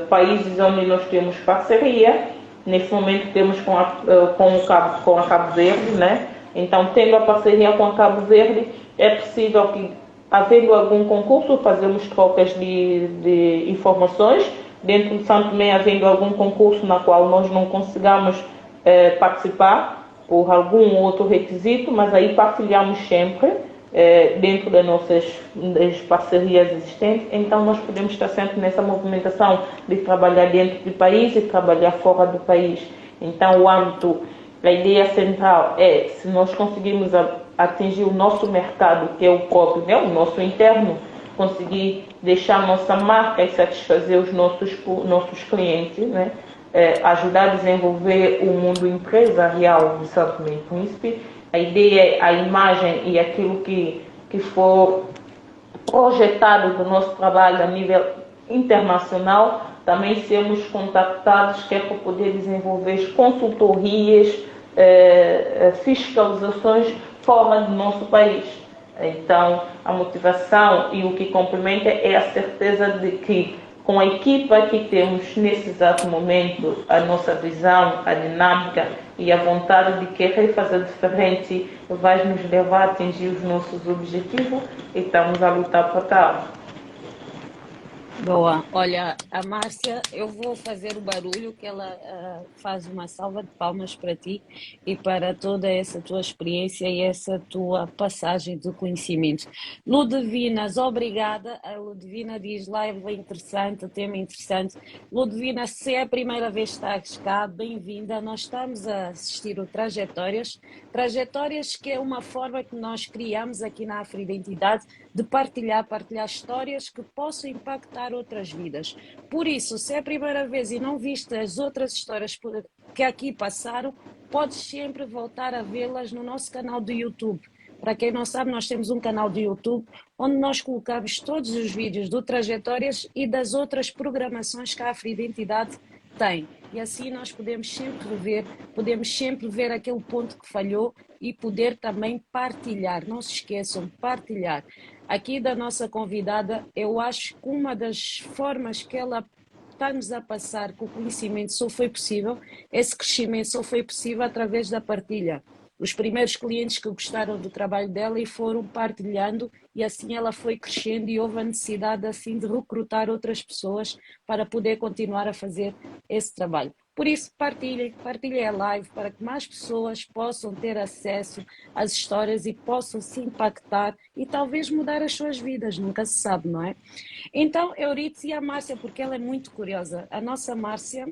países onde nós temos parceria, nesse momento temos com a Cabo Verde, né? Então, tendo a parceria com a Cabo Verde, é possível que, havendo algum concurso, fazemos trocas de informações. Dentro de Santo Tomé, havendo algum concurso na qual nós não consigamos participar por algum outro requisito, mas aí partilhamos sempre dentro das parcerias existentes. Então, nós podemos estar sempre nessa movimentação de trabalhar dentro do país e trabalhar fora do país. Então, a ideia central é, se nós conseguirmos atingir o nosso mercado, que é o próprio, né, o nosso interno, conseguir deixar nossa marca e satisfazer os nossos clientes, né, ajudar a desenvolver o mundo empresarial de Santo Tomé e Príncipe. A ideia é a imagem e aquilo que for projetado do nosso trabalho a nível internacional, também sermos contactados, que é para poder desenvolver consultorias, fiscalizações fora do nosso país. Então, a motivação e o que complementa é a certeza de que, com a equipa que temos nesse exato momento, a nossa visão, a dinâmica e a vontade de querer fazer diferente vai nos levar a atingir os nossos objetivos e estamos a lutar para tal. Boa. Olha, a Márcia, eu vou fazer o barulho que ela faz uma salva de palmas para ti e para toda essa tua experiência e essa tua passagem de conhecimento. Ludevinas, obrigada. A Ludivina diz live interessante, tema interessante. Ludivina, se é a primeira vez que estás cá, bem-vinda. Nós estamos a assistir o Trajetórias. Trajetórias que é uma forma que nós criamos aqui na Afroidentidade de partilhar histórias que possam impactar outras vidas. Por isso, se é a primeira vez e não viste as outras histórias que aqui passaram, podes sempre voltar a vê-las no nosso canal do YouTube. Para quem não sabe, nós temos um canal do YouTube onde nós colocamos todos os vídeos do Trajetórias e das outras programações que a Afroidentidade tem. E assim nós podemos sempre rever, podemos sempre ver aquele ponto que falhou e poder também partilhar. Não se esqueçam, partilhar. Aqui da nossa convidada, eu acho que uma das formas que ela está-nos a passar que o conhecimento só foi possível, esse crescimento só foi possível através da partilha. Os primeiros clientes que gostaram do trabalho dela e foram partilhando e assim ela foi crescendo e houve a necessidade assim de recrutar outras pessoas para poder continuar a fazer esse trabalho. Por isso, partilhem a live para que mais pessoas possam ter acesso às histórias e possam se impactar e talvez mudar as suas vidas, nunca se sabe, não é? Então, Euridice e a Márcia, porque ela é muito curiosa. A nossa Márcia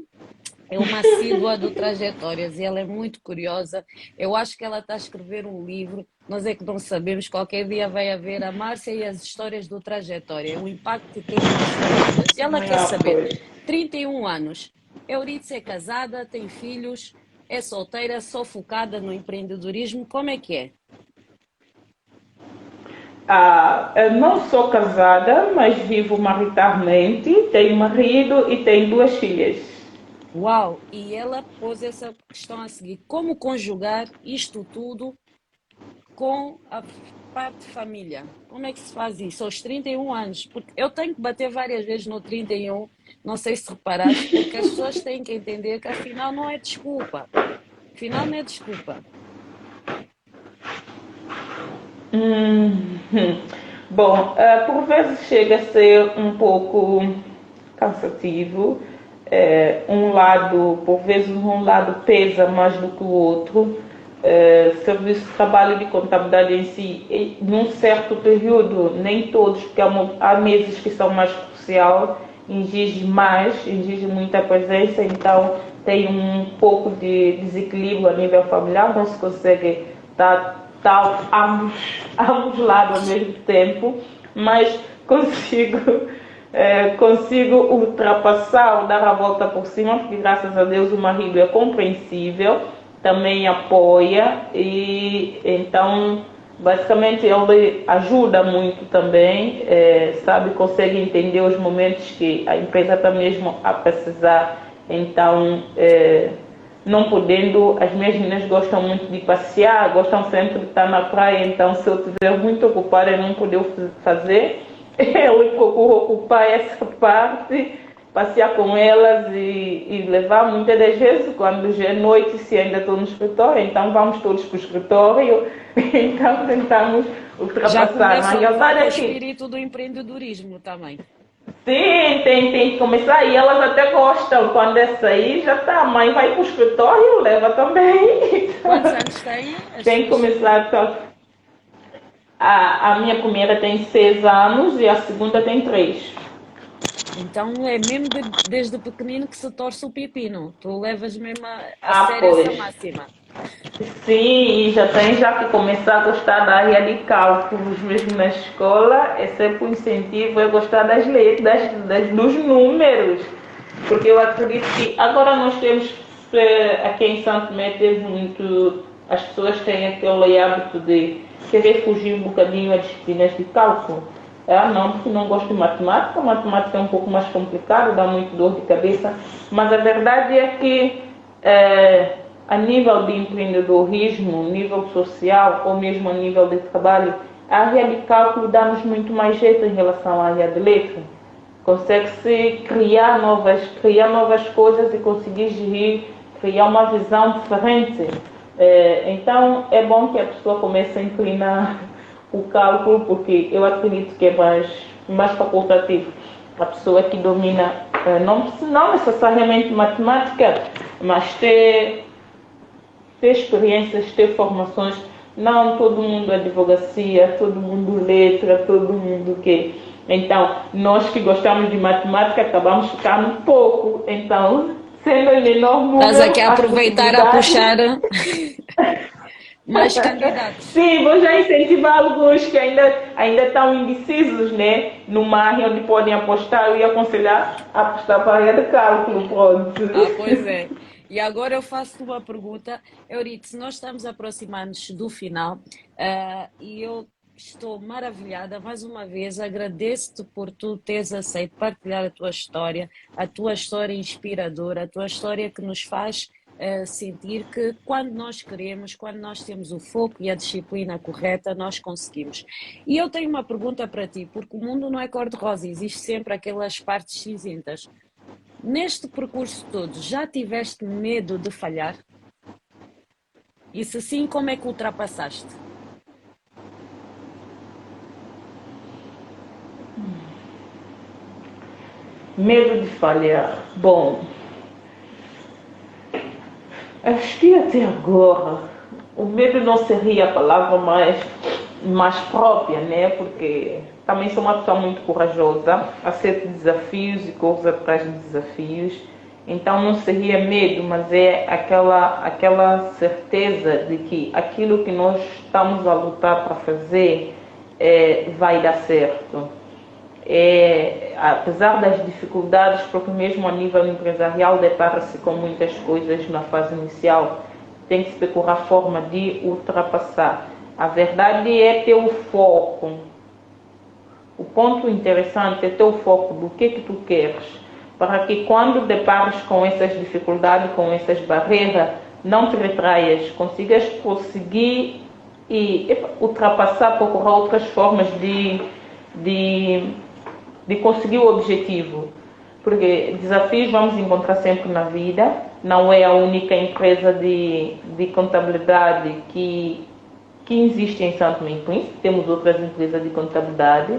é uma assídua do Trajetórias e ela é muito curiosa. Eu acho que ela está a escrever um livro, nós é que não sabemos, qualquer dia vai haver a Márcia e as histórias do Trajetória, o impacto que tem nas nossas vidas. E ela quer saber, 31 anos, Euridice é casada, tem filhos, é solteira, só focada no empreendedorismo, como é que é? Eu não sou casada, mas vivo maritalmente, tenho marido e tenho duas filhas. Uau! E ela pôs essa questão a seguir: como conjugar isto tudo com a parte de família? Como é que se faz isso aos 31 anos? Porque eu tenho que bater várias vezes no 31, não sei se reparaste, porque as pessoas têm que entender que afinal não é desculpa. Final não é desculpa. Hum, Bom, por vezes chega a ser um pouco cansativo. Por vezes um lado pesa mais do que o outro. Serviço de trabalho de contabilidade em si, num certo período, nem todos, porque há meses que são mais crucial, exige muita presença, então tem um pouco de desequilíbrio a nível familiar, não se consegue estar ambos lados ao mesmo tempo, mas consigo ultrapassar ou dar a volta por cima, porque graças a Deus o marido é compreensível, também apoia e então basicamente ele ajuda muito também, sabe, consegue entender os momentos que a empresa está mesmo a precisar, então não podendo, as minhas meninas gostam muito de passear, gostam sempre de estar na praia, então se eu estiver muito ocupada e não poder fazer, ele procura ocupar essa parte, passear com elas e levar muitas das vezes, quando já é noite, se ainda estou no escritório, então vamos todos para o escritório, então tentamos Já ultrapassar. começa a Mas a levar verdade o é que espírito do empreendedorismo também. sim, tem que começar. E elas até gostam. Quando é sair, já está. A mãe vai para o escritório, leva também. Quantos anos têm as Tem que suas? começar. A minha primeira tem 6 anos e a segunda tem 3. Então é mesmo desde pequenino que se torce o pepino. Tu levas mesmo a Ah, sério essa pois. máxima. Sim, e já tem que começar a gostar da área de cálculos mesmo na escola. É sempre um incentivo, é gostar das letras, dos números. Porque eu acredito que agora nós temos, aqui em Santo Tomé, teve muito, as pessoas têm aquele hábito de querer fugir um bocadinho às disciplinas de cálculo. Não, porque não gosto de matemática, matemática é um pouco mais complicado, dá muito dor de cabeça, mas a verdade é que a nível de empreendedorismo, nível social ou mesmo a nível de trabalho, a área de cálculo dá-nos muito mais jeito em relação à área de letra. Consegue-se criar novas coisas e conseguir gerir, criar uma visão diferente. Então é bom que a pessoa comece a inclinar o cálculo, porque eu acredito que é mais facultativo. A pessoa que domina, não necessariamente matemática, mas ter experiências, ter formações. Não todo mundo é advocacia, todo mundo letra, todo mundo que. Então, nós que gostamos de matemática acabamos ficando um pouco. Então, sendo em menor número, Estás aqui a as aproveitar a possibilidades. puxar mais candidatos. Sim, vou já incentivar alguns que ainda estão indecisos, né? Numa área onde podem apostar, eu ia aconselhar a apostar para a área de cálculo, pronto. Ah, pois é. E agora eu faço-te uma pergunta. Euridice, nós estamos aproximando-nos do final, e eu estou maravilhada. Mais uma vez, agradeço-te por tu teres aceito partilhar a tua história inspiradora, a tua história que nos faz sentir que quando nós queremos, quando nós temos o foco e a disciplina correta, nós conseguimos. E eu tenho uma pergunta para ti, porque o mundo não é cor-de-rosa, existe sempre aquelas partes cinzentas. Neste percurso todo, já tiveste medo de falhar? E se sim, como é que ultrapassaste? Medo de falhar. Bom, acho que até agora o medo não seria a palavra mais própria, né? Porque também sou uma pessoa muito corajosa, aceito desafios e corro atrás de desafios. Então não seria medo, mas é aquela certeza de que aquilo que nós estamos a lutar para fazer vai dar certo. Apesar das dificuldades, porque mesmo a nível empresarial depara-se com muitas coisas na fase inicial, tem que se procurar forma de ultrapassar. A verdade é ter o foco. O ponto interessante é ter o foco do que tu queres, para que quando depares com essas dificuldades, com essas barreiras, não te retraias, consigas prosseguir e ultrapassar, procurar outras formas de conseguir o objetivo. Porque desafios vamos encontrar sempre na vida, não é a única empresa de contabilidade que existe em Santo Tomé e Príncipe, temos outras empresas de contabilidade,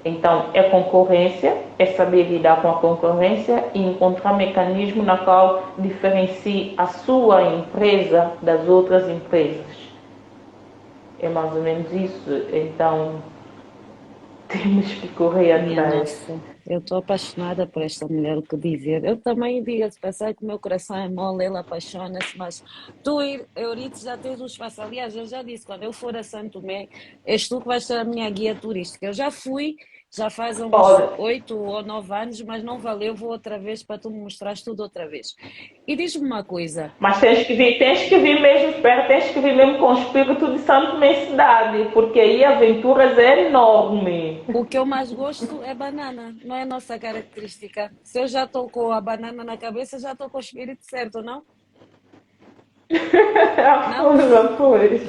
então é concorrência, é saber lidar com a concorrência e encontrar mecanismo na qual diferencie a sua empresa das outras empresas. É mais ou menos isso, então temos que correr Minha atrás. nossa, eu estou apaixonada por esta mulher, o que dizer. Eu também digo-se passar que o meu coração é mole, ele apaixona-se, mas tu, Euridice, já tens um espaço. Aliás, eu já disse, quando eu for a Santo Tomé, és tu que vais ser a minha guia turística. Eu já fui, já faz uns Pode. 8 ou 9 anos, mas não valeu, vou outra vez para tu me mostrares tudo outra vez. E diz-me uma coisa, Mas tens que vir mesmo perto, tens que vir mesmo com o espírito de Santo Tomé cidade, porque aí a aventuras é enorme. o que eu mais gosto é banana, não é a nossa característica. Se eu já estou com a banana na cabeça, já estou com o espírito certo, não? Não? Pois.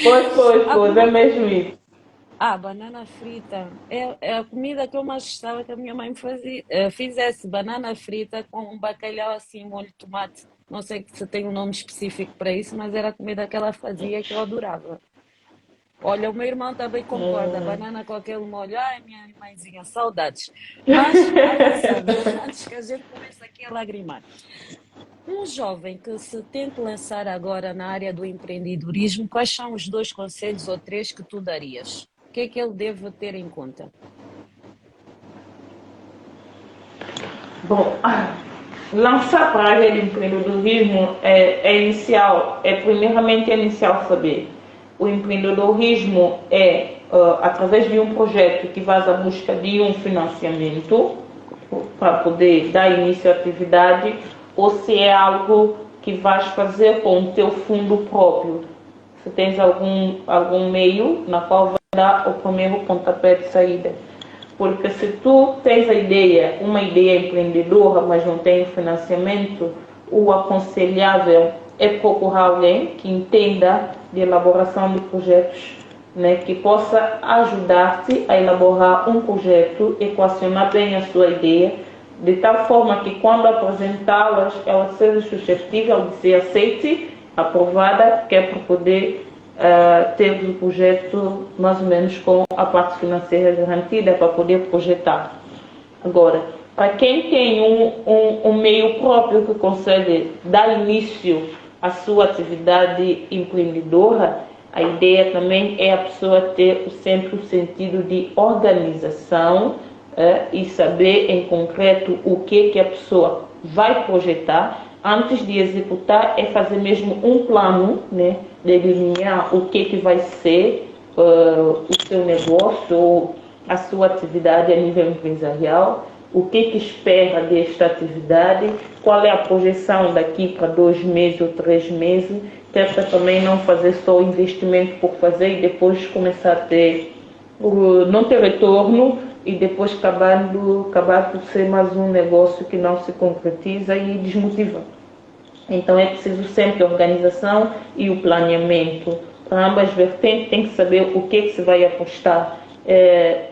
Pois, é Alguma coisa. mesmo isso. Ah, banana frita. É a comida que eu mais gostava que a minha mãe fazia, fizesse. Banana frita com um bacalhau assim, molho de tomate. Não sei se tem um nome específico para isso, mas era a comida que ela fazia que eu adorava. Olha, o meu irmão também concorda. Banana com aquele molho. Ai, minha mãezinha, saudades. Mas, avançando, antes que a gente comece aqui a lagrimar. Um jovem que se tente lançar agora na área do empreendedorismo, quais são os 2 conselhos ou 3 que tu darias? O que é que ele deve ter em conta? Bom, lançar para a área de empreendedorismo primeiramente é inicial saber. O empreendedorismo é através de um projeto que vai à busca de um financiamento para poder dar início à atividade, ou se é algo que vais fazer com o teu fundo próprio. Se tens algum meio na qual vai dar o primeiro pontapé de saída. Porque se tu tens uma ideia empreendedora, mas não tem financiamento, o aconselhável é procurar alguém que entenda de elaboração de projetos, né, que possa ajudar-te a elaborar um projeto, equacionar bem a sua ideia, de tal forma que quando apresentá-las, ela seja suscetível de ser aceite, aprovada, que é para poder ter o projeto mais ou menos com a parte financeira garantida para poder projetar. Agora, para quem tem um meio próprio que consegue dar início à sua atividade empreendedora, a ideia também é a pessoa ter sempre o sentido de organização e saber em concreto o que a pessoa vai projetar. Antes de executar, é fazer mesmo um plano, né, delinear o que vai ser o seu negócio ou a sua atividade a nível empresarial, o que espera desta atividade, qual é a projeção daqui para 2 meses ou 3 meses, tenta também não fazer só investimento por fazer e depois começar a não ter retorno e depois acabar por ser mais um negócio que não se concretiza e desmotiva. Então é preciso sempre a organização e o planeamento. Para ambas vertentes tem que saber o que se vai apostar.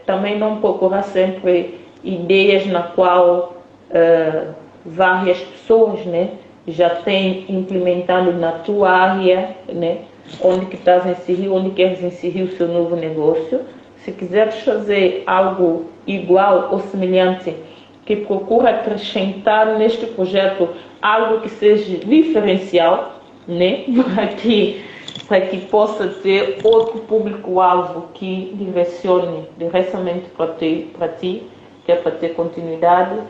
Também não procurar sempre ideias na qual várias pessoas, né, já têm implementado na tua área, né, onde que estás a inserir, onde queres inserir o seu novo negócio. Se quiseres fazer algo igual ou semelhante, que procura acrescentar neste projeto algo que seja diferencial, né? para que possa ter outro público-alvo que direcione diretamente para ti, que é para ter continuidade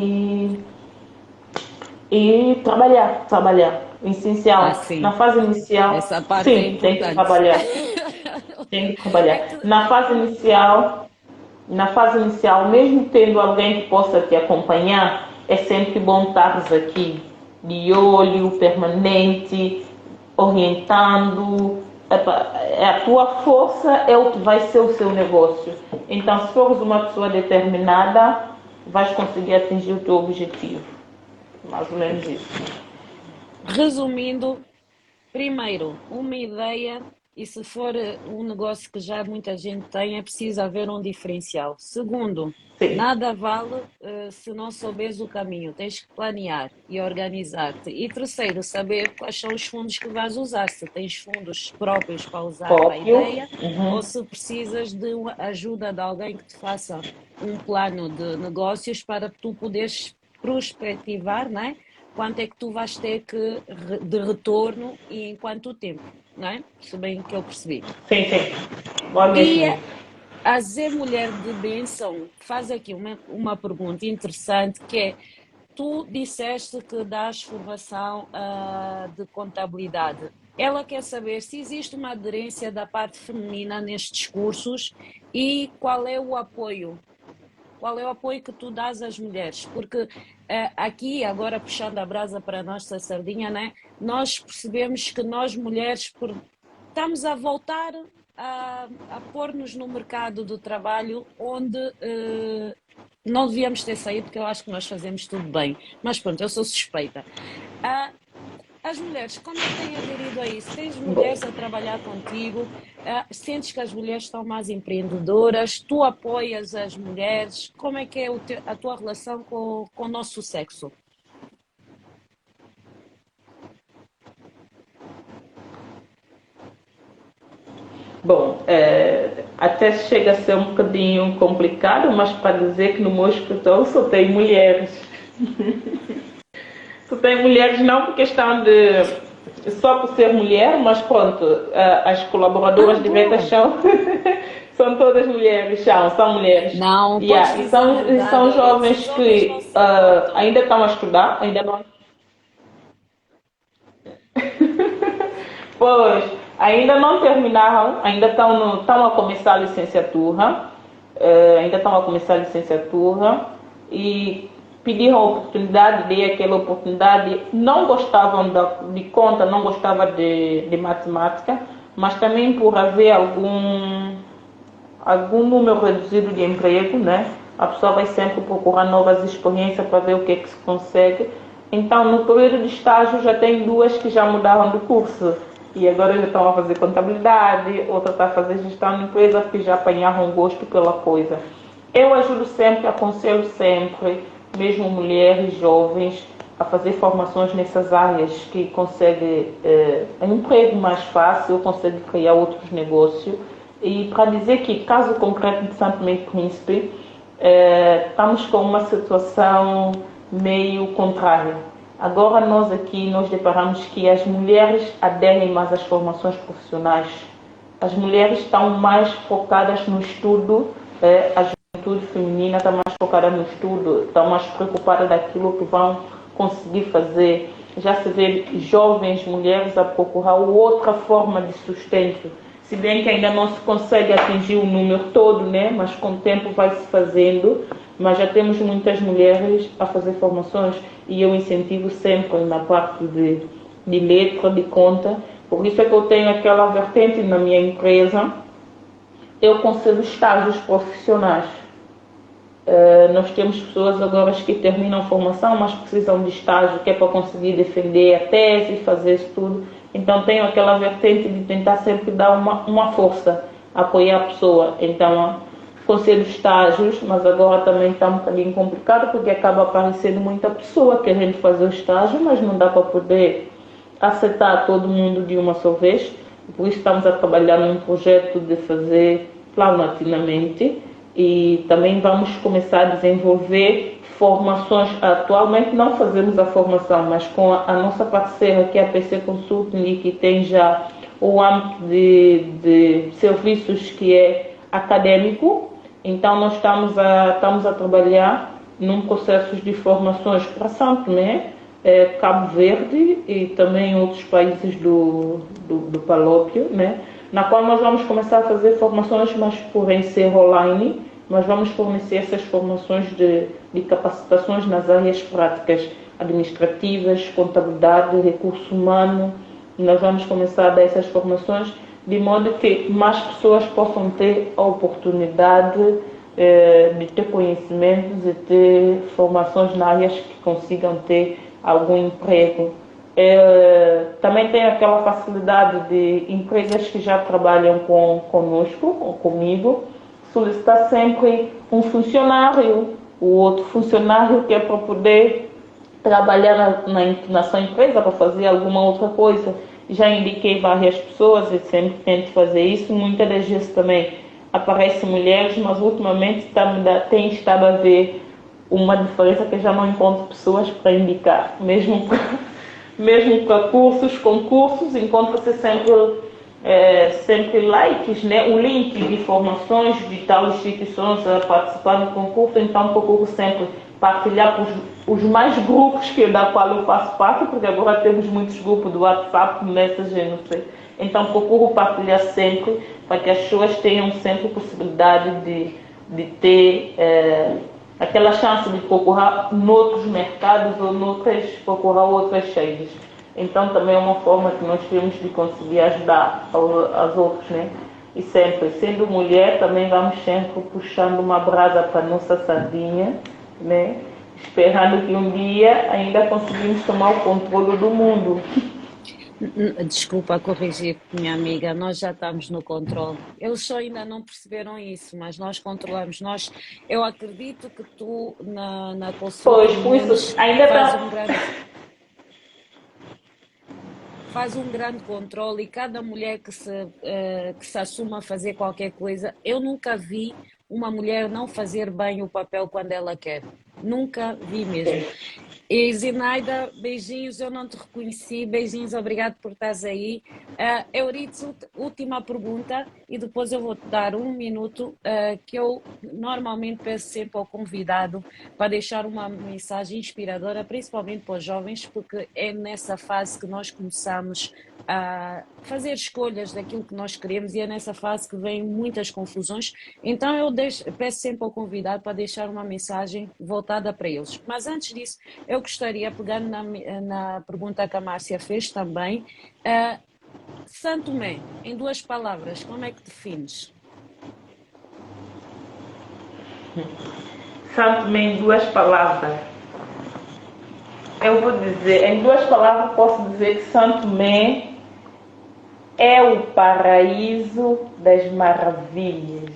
e trabalhar. O essencial, Sim. na fase inicial, Essa parte é sim, tem que importante. trabalhar. Tem que trabalhar. É que tu... Na fase inicial, mesmo tendo alguém que possa te acompanhar, é sempre bom estares aqui, de olho, permanente, orientando. A tua força é o que vai ser o seu negócio. Então, se fores uma pessoa determinada, vais conseguir atingir o teu objetivo. Mais ou menos isso. Resumindo, primeiro, uma ideia e se for um negócio que já muita gente tem, é preciso haver um diferencial. Segundo, Sim. nada vale se não souberes o caminho, tens que planear e organizar-te. E terceiro, saber quais são os fundos que vais usar, se tens fundos próprios para usar para a Próprio. ideia ou se precisas de uma ajuda de alguém que te faça um plano de negócios para tu poderes prospectivar, não é? Quanto é que tu vais ter de retorno e em quanto tempo, não é? Se bem que eu percebi. Sim, sim. Bom E mesmo. a Zé Mulher de Benção faz aqui uma pergunta interessante que é, tu disseste que dás formação de contabilidade. Ela quer saber se existe uma aderência da parte feminina nestes cursos e qual é o apoio. Qual é o apoio que tu dás às mulheres? Porque aqui, agora puxando a brasa para a nossa sardinha, né? Nós percebemos que nós mulheres estamos a voltar a pôr-nos no mercado do trabalho onde não devíamos ter saído, porque eu acho que nós fazemos tudo bem. Mas pronto, eu sou suspeita. Ah, as mulheres, como é que têm aderido a isso? Tens mulheres a trabalhar contigo? Sentes que as mulheres estão mais empreendedoras? Tu apoias as mulheres? Como é que é a tua relação com o nosso sexo? Bom, até chega a ser um bocadinho complicado, mas para dizer que no meu escritório só tem mulheres. Só tem mulheres não por questão de só por ser mulher, mas pronto, as Ah, colaboradoras diretas boa! são, são todas mulheres, são mulheres. Não, podes Yeah, dizer a e verdade. são Esses jovens homens não que se importam. ainda estão a estudar, ainda não. Pois, ainda não terminaram, ainda estão a começar a licenciatura, ainda estão a começar a licenciatura e pediram a oportunidade, dei aquela oportunidade, não gostavam de conta, não gostavam de matemática, mas também por haver algum número reduzido de emprego, né? A pessoa vai sempre procurar novas experiências para ver o que é que se consegue. Então, no período de estágio, já tem duas que já mudaram de curso e agora já estão a fazer contabilidade, outra está a fazer gestão de empresa porque já apanharam gosto pela coisa. Eu ajudo sempre, aconselho sempre, mesmo mulheres jovens, a fazer formações nessas áreas que conseguem um emprego mais fácil, conseguem criar outros negócios. E para dizer que, caso concreto de Santo Meio Príncipe, estamos com uma situação meio contrária. Agora nós aqui nos deparamos que as mulheres aderem mais às formações profissionais. As mulheres estão mais focadas no estudo, a juventude feminina está mais focada no estudo, estão mais preocupada daquilo que vão conseguir fazer. Já se vê jovens mulheres a procurar outra forma de sustento, se bem que ainda não se consegue atingir o número todo, né? Mas com o tempo vai se fazendo. Mas já temos muitas mulheres a fazer formações e eu incentivo sempre na parte de letra, de conta. Por isso é que eu tenho aquela vertente na minha empresa. Eu concedo estágios profissionais. Nós temos pessoas agora que terminam a formação, mas precisam de estágio, que é para conseguir defender a tese, fazer isso tudo. Então tenho aquela vertente de tentar sempre dar uma força, apoiar a pessoa. Então concedo estágios, mas agora também está um bocadinho complicado porque acaba aparecendo muita pessoa querendo fazer o estágio, mas não dá para poder aceitar todo mundo de uma só vez. Por isso estamos a trabalhar num projeto de fazer paulatinamente e também vamos começar a desenvolver formações. Atualmente não fazemos a formação, mas com a nossa parceira que é a PC Consulting, que tem já o âmbito de serviços que é acadêmico. Então nós estamos a trabalhar num processo de formações para São Tomé, Cabo Verde e também outros países do Palópio, né? Na qual nós vamos começar a fazer formações, mas porém ser online. Nós vamos fornecer essas formações de capacitações nas áreas práticas administrativas, contabilidade, recurso humano. Nós vamos começar a dar essas formações de modo que mais pessoas possam ter a oportunidade de ter conhecimentos e ter formações na áreas que consigam ter algum emprego. Também tem aquela facilidade de empresas que já trabalham conosco ou comigo solicitar sempre um funcionário, o outro funcionário que é para poder trabalhar na sua empresa, para fazer alguma outra coisa. Já indiquei várias pessoas e sempre tento fazer isso. Muitas das vezes também aparecem mulheres, mas ultimamente tem estado a ver uma diferença que eu já não encontro pessoas para indicar. Mesmo para cursos, concursos, encontra-se sempre likes, né? O link de informações de tal instituições a participar do concurso, então procuro sempre partilhar para os mais grupos da qual eu faço parte, porque agora temos muitos grupos do WhatsApp, Messenger, não sei. Então procuro partilhar sempre para que as pessoas tenham sempre possibilidade de ter aquela chance de procurar noutros mercados ou procurar outras saídas. Então também é uma forma que nós temos de conseguir ajudar as outras, né? E sempre, sendo mulher, também vamos sempre puxando uma brasa para a nossa sardinha, né? Esperando que um dia ainda conseguimos tomar o controle do mundo. Desculpa corrigir, minha amiga, nós já estamos no controle. Eles só ainda não perceberam isso, mas nós controlamos. Eu acredito que tu, na consulta Pois, do por isso, MENS, ainda está. faz um grande controle e cada mulher que se assuma a fazer qualquer coisa, eu nunca vi uma mulher não fazer bem o papel quando ela quer. Nunca vi mesmo. E Zinaida, beijinhos, eu não te reconheci, beijinhos, obrigado por estás aí. Euridice, última pergunta e depois eu vou-te dar um minuto que eu normalmente peço sempre ao convidado para deixar uma mensagem inspiradora, principalmente para os jovens, porque é nessa fase que nós começamos a fazer escolhas daquilo que nós queremos e é nessa fase que vêm muitas confusões. Então eu peço sempre ao convidado para deixar uma mensagem voltada para eles. Mas antes disso, eu gostaria, pegando na pergunta que a Márcia fez também, Santo Tomé, em 2 palavras, como é que defines? Santo Tomé em 2 palavras. Eu vou dizer, em 2 palavras posso dizer que Santo Tomé é o paraíso das maravilhas.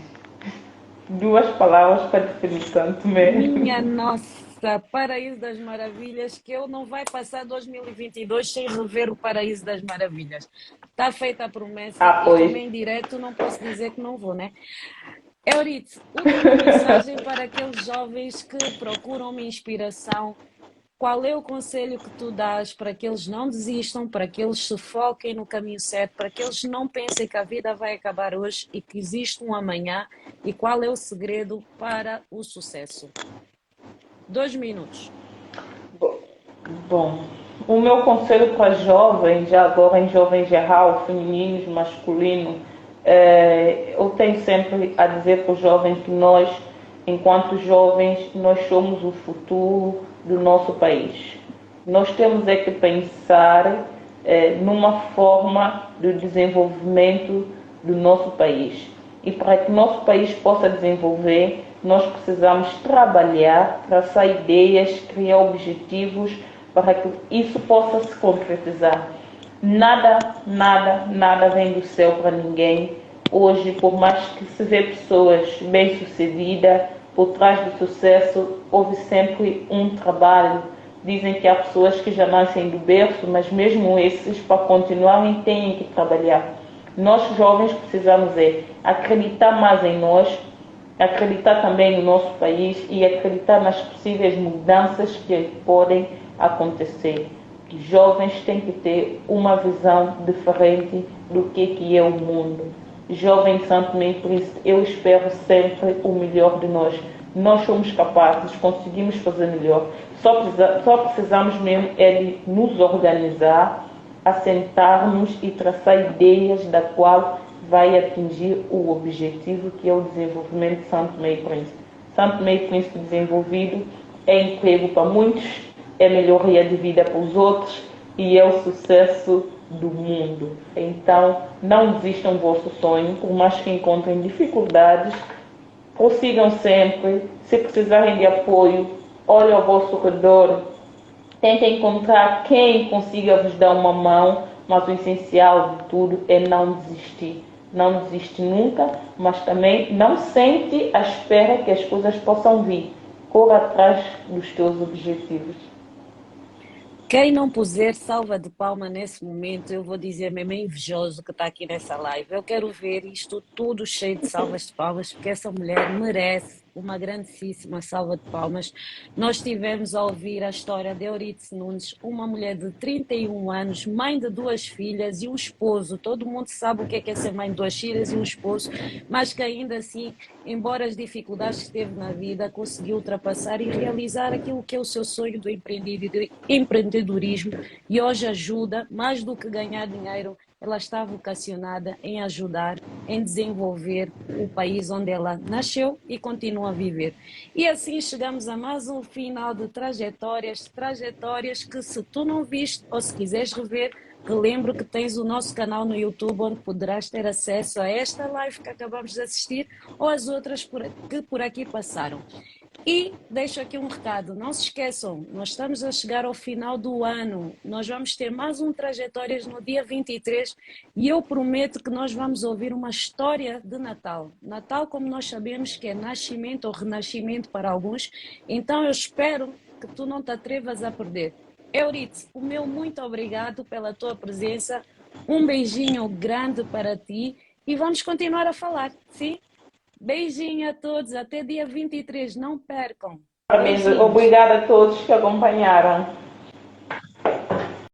2 palavras para definir Santo Tomé. Minha nossa, Paraíso das Maravilhas, que eu não vai passar 2022 sem rever o Paraíso das Maravilhas. Está feita a promessa e Pois. como em direto não posso dizer que não vou, né? Euridice, última mensagem para aqueles jovens que procuram uma inspiração. Qual é o conselho que tu dás para que eles não desistam, para que eles se foquem no caminho certo, para que eles não pensem que a vida vai acabar hoje e que existe um amanhã? E qual é o segredo para o sucesso? 2 minutos. Bom, o meu conselho para jovens, já agora em jovens geral, femininos, masculino, eu tenho sempre a dizer para os jovens que nós, enquanto jovens, nós somos o futuro do nosso país. Nós temos é que pensar numa forma de desenvolvimento do nosso país. E para que o nosso país possa desenvolver, nós precisamos trabalhar, traçar ideias, criar objetivos para que isso possa se concretizar. Nada vem do céu para ninguém. Hoje, por mais que se vê pessoas bem-sucedidas, por trás do sucesso houve sempre um trabalho. Dizem que há pessoas que já nascem do berço, mas mesmo esses, para continuarem, têm que trabalhar. Nós jovens precisamos acreditar mais em nós, acreditar também no nosso país e acreditar nas possíveis mudanças que podem acontecer. Os jovens têm que ter uma visão diferente do que é o mundo. Jovem Santo Tomé e Príncipe, eu espero sempre o melhor de nós. Nós somos capazes, conseguimos fazer melhor. Só precisamos mesmo de nos organizar, assentarmos e traçar ideias da qual vai atingir o objetivo que é o desenvolvimento de Santo Tomé e Príncipe. Santo Tomé e Príncipe desenvolvido é emprego para muitos, é melhoria de vida para os outros e é o sucesso do mundo. Então, não desistam do vosso sonho, por mais que encontrem dificuldades, prossigam sempre. Se precisarem de apoio, olhem ao vosso redor, Tentem encontrar quem consiga vos dar uma mão, mas o essencial de tudo é não desistir. Não desiste nunca, mas também não sente à espera que as coisas possam vir. Corra atrás dos teus objetivos. Quem não puser salva de palma nesse momento, eu vou dizer mesmo, é invejoso que está aqui nessa live. Eu quero ver isto tudo cheio de salvas de palmas, porque essa mulher merece uma grandíssima salva de palmas. Nós tivemos a ouvir a história de Euridice Nunes, uma mulher de 31 anos, mãe de 2 filhas e um esposo. Todo mundo sabe o que é ser mãe de 2 filhas e um esposo, mas que ainda assim, embora as dificuldades que teve na vida, conseguiu ultrapassar e realizar aquilo que é o seu sonho do empreendedorismo, e hoje ajuda, mais do que ganhar dinheiro, ela está vocacionada em ajudar, em desenvolver o país onde ela nasceu e continua a viver. E assim chegamos a mais um final de trajetórias que, se tu não viste ou se quiseres rever, relembro que tens o nosso canal no YouTube, onde poderás ter acesso a esta live que acabamos de assistir ou as outras que por aqui passaram. E deixo aqui um recado, não se esqueçam, nós estamos a chegar ao final do ano, nós vamos ter mais um Trajetórias no dia 23 e eu prometo que nós vamos ouvir uma história de Natal. Natal, como nós sabemos que é nascimento ou renascimento para alguns, então eu espero que tu não te atrevas a perder. Euridice, o meu muito obrigado pela tua presença, um beijinho grande para ti e vamos continuar a falar, sim? Beijinho a todos, até dia 23, não percam. Parabéns, Beijinhos. obrigada a todos que acompanharam.